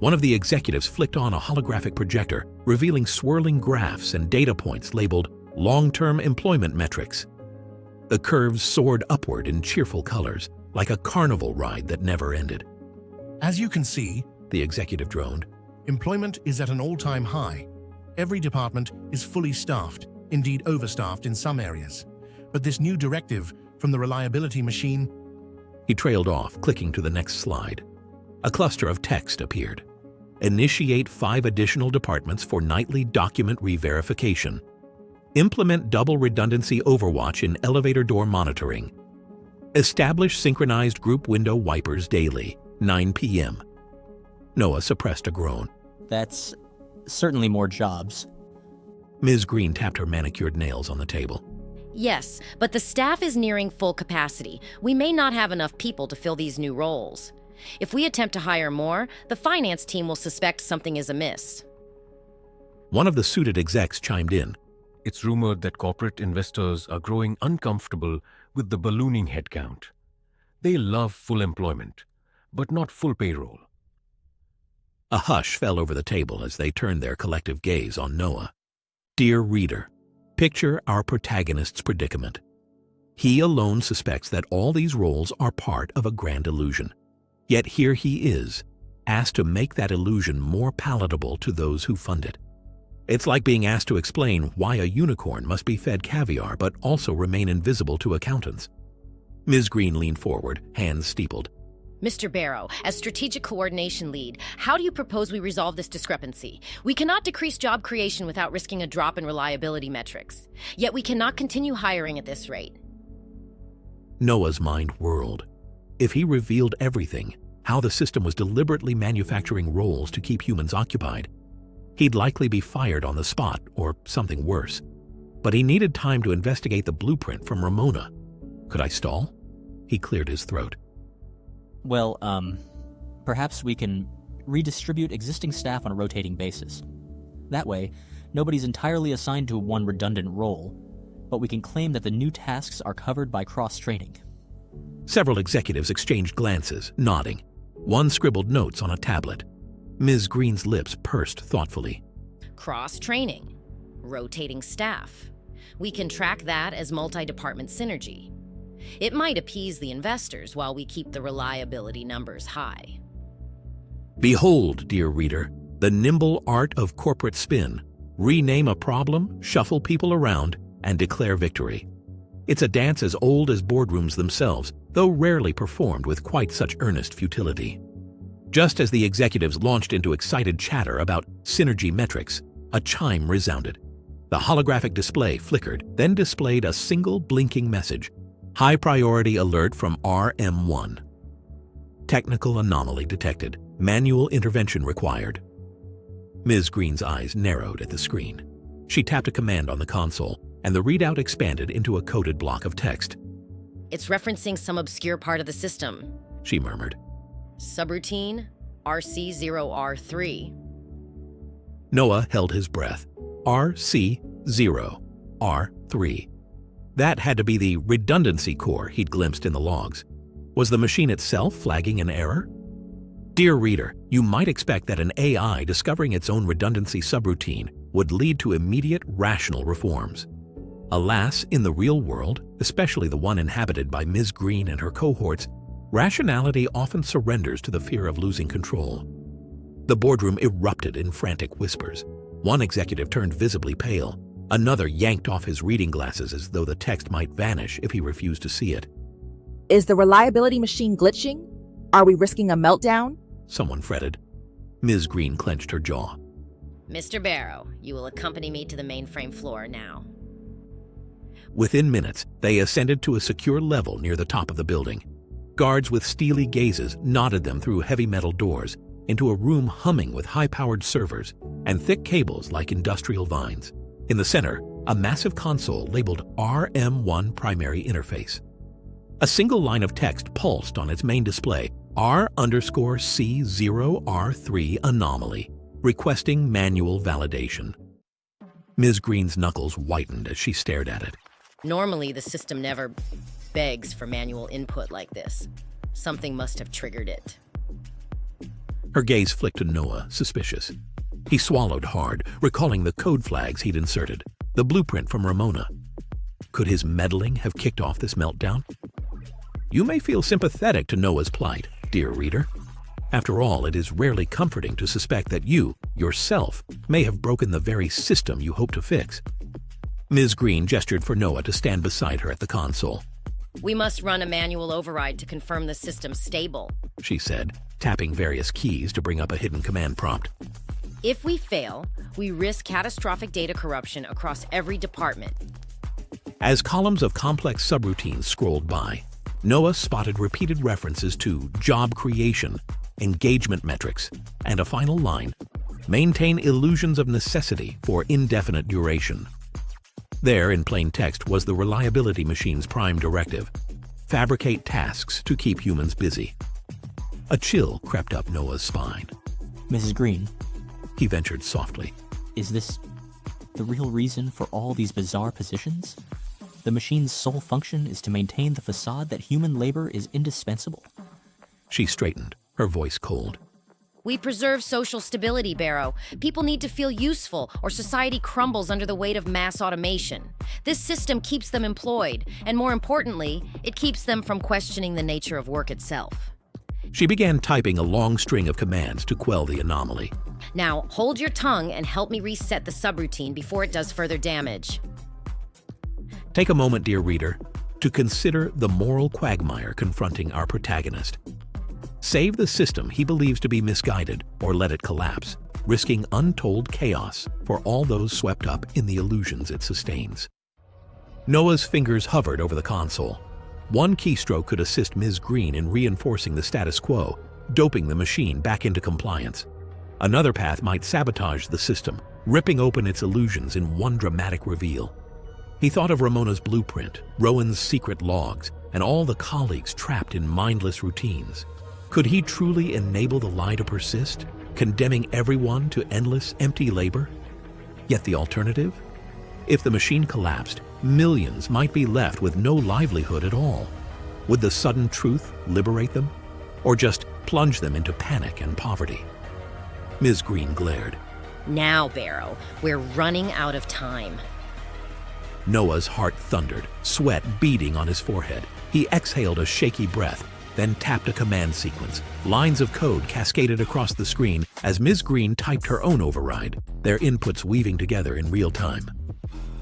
One of the executives flicked on a holographic projector, revealing swirling graphs and data points labeled long-term employment metrics. The curves soared upward in cheerful colors, like a carnival ride that never ended. As you can see, the executive droned, employment is at an all-time high. Every department is fully staffed, indeed overstaffed in some areas. But this new directive from the reliability machine... He trailed off, clicking to the next slide. A cluster of text appeared. Initiate 5 additional departments for nightly document re-verification. Implement double redundancy overwatch in elevator door monitoring. Establish synchronized group window wipers daily, 9 p.m. Noah suppressed a groan. That's certainly more jobs. Ms. Green tapped her manicured nails on the table. Yes, but the staff is nearing full capacity. We may not have enough people to fill these new roles. If we attempt to hire more, the finance team will suspect something is amiss. One of the suited execs chimed in. It's rumored that corporate investors are growing uncomfortable with the ballooning headcount. They love full employment, but not full payroll. A hush fell over the table as they turned their collective gaze on Noah. Dear reader, picture our protagonist's predicament. He alone suspects that all these roles are part of a grand illusion. Yet here he is, asked to make that illusion more palatable to those who fund it. It's like being asked to explain why a unicorn must be fed caviar but also remain invisible to accountants. Ms. Green leaned forward, hands steepled. Mr. Barrow, as strategic coordination lead, how do you propose we resolve this discrepancy? We cannot decrease job creation without risking a drop in reliability metrics. Yet we cannot continue hiring at this rate. Noah's mind whirled. If he revealed everything, how the system was deliberately manufacturing roles to keep humans occupied, he'd likely be fired on the spot or something worse. But he needed time to investigate the blueprint from Ramona. Could I stall? He cleared his throat. Well, perhaps we can redistribute existing staff on a rotating basis. That way, nobody's entirely assigned to one redundant role, but we can claim that the new tasks are covered by cross-training. Several executives exchanged glances, nodding. One scribbled notes on a tablet. Ms. Green's lips pursed thoughtfully. Cross-training. Rotating staff. We can track that as multi-department synergy. It might appease the investors while we keep the reliability numbers high. Behold, dear reader, the nimble art of corporate spin. Rename a problem, shuffle people around, and declare victory. It's a dance as old as boardrooms themselves, though rarely performed with quite such earnest futility. Just as the executives launched into excited chatter about synergy metrics, a chime resounded. The holographic display flickered, then displayed a single blinking message. High priority alert from RM1. Technical anomaly detected. Manual intervention required. Ms. Green's eyes narrowed at the screen. She tapped a command on the console, and the readout expanded into a coded block of text. It's referencing some obscure part of the system, she murmured. Subroutine RC0R3. Noah held his breath. RC0R3. That had to be the redundancy core he'd glimpsed in the logs. Was the machine itself flagging an error? Dear reader, you might expect that an AI discovering its own redundancy subroutine would lead to immediate rational reforms. Alas, in the real world, especially the one inhabited by Ms. Green and her cohorts, rationality often surrenders to the fear of losing control. The boardroom erupted in frantic whispers. One executive turned visibly pale. Another yanked off his reading glasses as though the text might vanish if he refused to see it. Is the reliability machine glitching? Are we risking a meltdown? Someone fretted. Ms. Green clenched her jaw. Mr. Barrow, you will accompany me to the mainframe floor now. Within minutes, they ascended to a secure level near the top of the building. Guards with steely gazes nodded them through heavy metal doors into a room humming with high-powered servers and thick cables like industrial vines. In the center, a massive console labeled RM1 Primary Interface. A single line of text pulsed on its main display, R_C0R3 Anomaly, requesting manual validation. Ms. Green's knuckles whitened as she stared at it. Normally, the system never begs for manual input like this. Something must have triggered it. Her gaze flicked to Noah, suspicious. He swallowed hard, recalling the code flags he'd inserted, the blueprint from Ramona. Could his meddling have kicked off this meltdown? You may feel sympathetic to Noah's plight, dear reader. After all, it is rarely comforting to suspect that you, yourself, may have broken the very system you hope to fix. Ms. Green gestured for Noah to stand beside her at the console. We must run a manual override to confirm the system's stable, she said, tapping various keys to bring up a hidden command prompt. If we fail, we risk catastrophic data corruption across every department. As columns of complex subroutines scrolled by, Noah spotted repeated references to job creation, engagement metrics, and a final line, maintain illusions of necessity for indefinite duration. There, in plain text, was the reliability machine's prime directive: fabricate tasks to keep humans busy. A chill crept up Noah's spine. Mrs. Green, he ventured softly. Is this the real reason for all these bizarre positions? The machine's sole function is to maintain the facade that human labor is indispensable. She straightened, her voice cold. We preserve social stability, Barrow. People need to feel useful, or society crumbles under the weight of mass automation. This system keeps them employed, and more importantly, it keeps them from questioning the nature of work itself. She began typing a long string of commands to quell the anomaly. Now, hold your tongue and help me reset the subroutine before it does further damage. Take a moment, dear reader, to consider the moral quagmire confronting our protagonist. Save the system he believes to be misguided or let it collapse, risking untold chaos for all those swept up in the illusions it sustains. Noah's fingers hovered over the console. One keystroke could assist Ms. Green in reinforcing the status quo, doping the machine back into compliance. Another path might sabotage the system, ripping open its illusions in one dramatic reveal. He thought of Ramona's blueprint, Rowan's secret logs, and all the colleagues trapped in mindless routines. Could he truly enable the lie to persist, condemning everyone to endless, empty labor? Yet the alternative? If the machine collapsed, millions might be left with no livelihood at all. Would the sudden truth liberate them? Or just plunge them into panic and poverty? Ms. Green glared. Now, Barrow, we're running out of time. Noah's heart thundered, sweat beading on his forehead. He exhaled a shaky breath, then tapped a command sequence. Lines of code cascaded across the screen as Ms. Green typed her own override, their inputs weaving together in real time.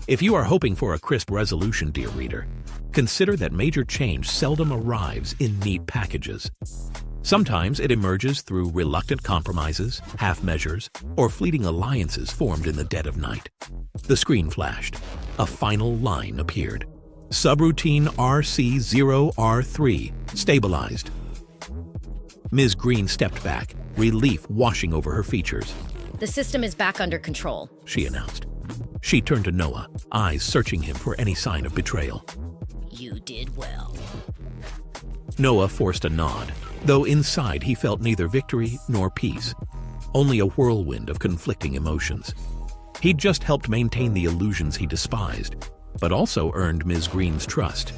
If you are hoping for a crisp resolution, dear reader, consider that major change seldom arrives in neat packages. Sometimes it emerges through reluctant compromises, half measures, or fleeting alliances formed in the dead of night. The screen flashed. A final line appeared. Subroutine RC0R3 stabilized. Ms. Green stepped back, relief washing over her features. The system is back under control, she announced. She turned to Noah, eyes searching him for any sign of betrayal. You did well. Noah forced a nod, though inside he felt neither victory nor peace, only a whirlwind of conflicting emotions. He'd just helped maintain the illusions he despised, but also earned Ms. Green's trust.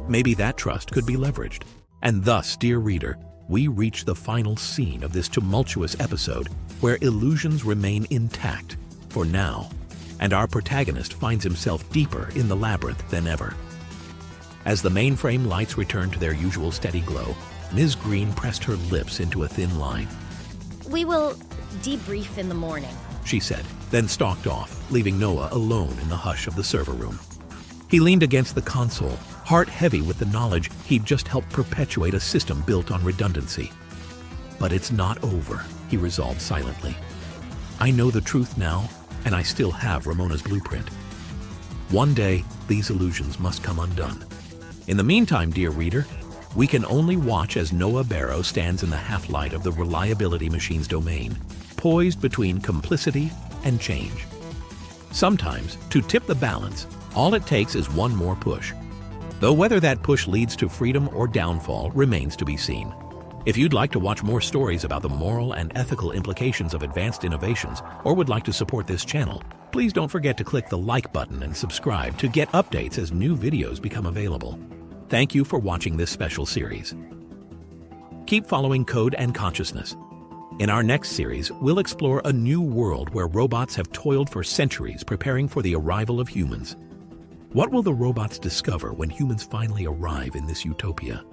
Maybe that trust could be leveraged. And thus, dear reader, we reach the final scene of this tumultuous episode where illusions remain intact for now, and our protagonist finds himself deeper in the labyrinth than ever. As the mainframe lights returned to their usual steady glow, Ms. Green pressed her lips into a thin line. We will debrief in the morning, she said, then stalked off, leaving Noah alone in the hush of the server room. He leaned against the console, heart heavy with the knowledge he'd just helped perpetuate a system built on redundancy. But it's not over, he resolved silently. I know the truth now, and I still have Ramona's blueprint. One day, these illusions must come undone. In the meantime, dear reader, we can only watch as Noah Barrow stands in the half-light of the reliability machine's domain, poised between complicity and change. Sometimes, to tip the balance, all it takes is one more push. Though whether that push leads to freedom or downfall remains to be seen. If you'd like to watch more stories about the moral and ethical implications of advanced innovations, or would like to support this channel, please don't forget to click the like button and subscribe to get updates as new videos become available. Thank you for watching this special series. Keep following Code and Consciousness. In our next series, we'll explore a new world where robots have toiled for centuries preparing for the arrival of humans. What will the robots discover when humans finally arrive in this utopia?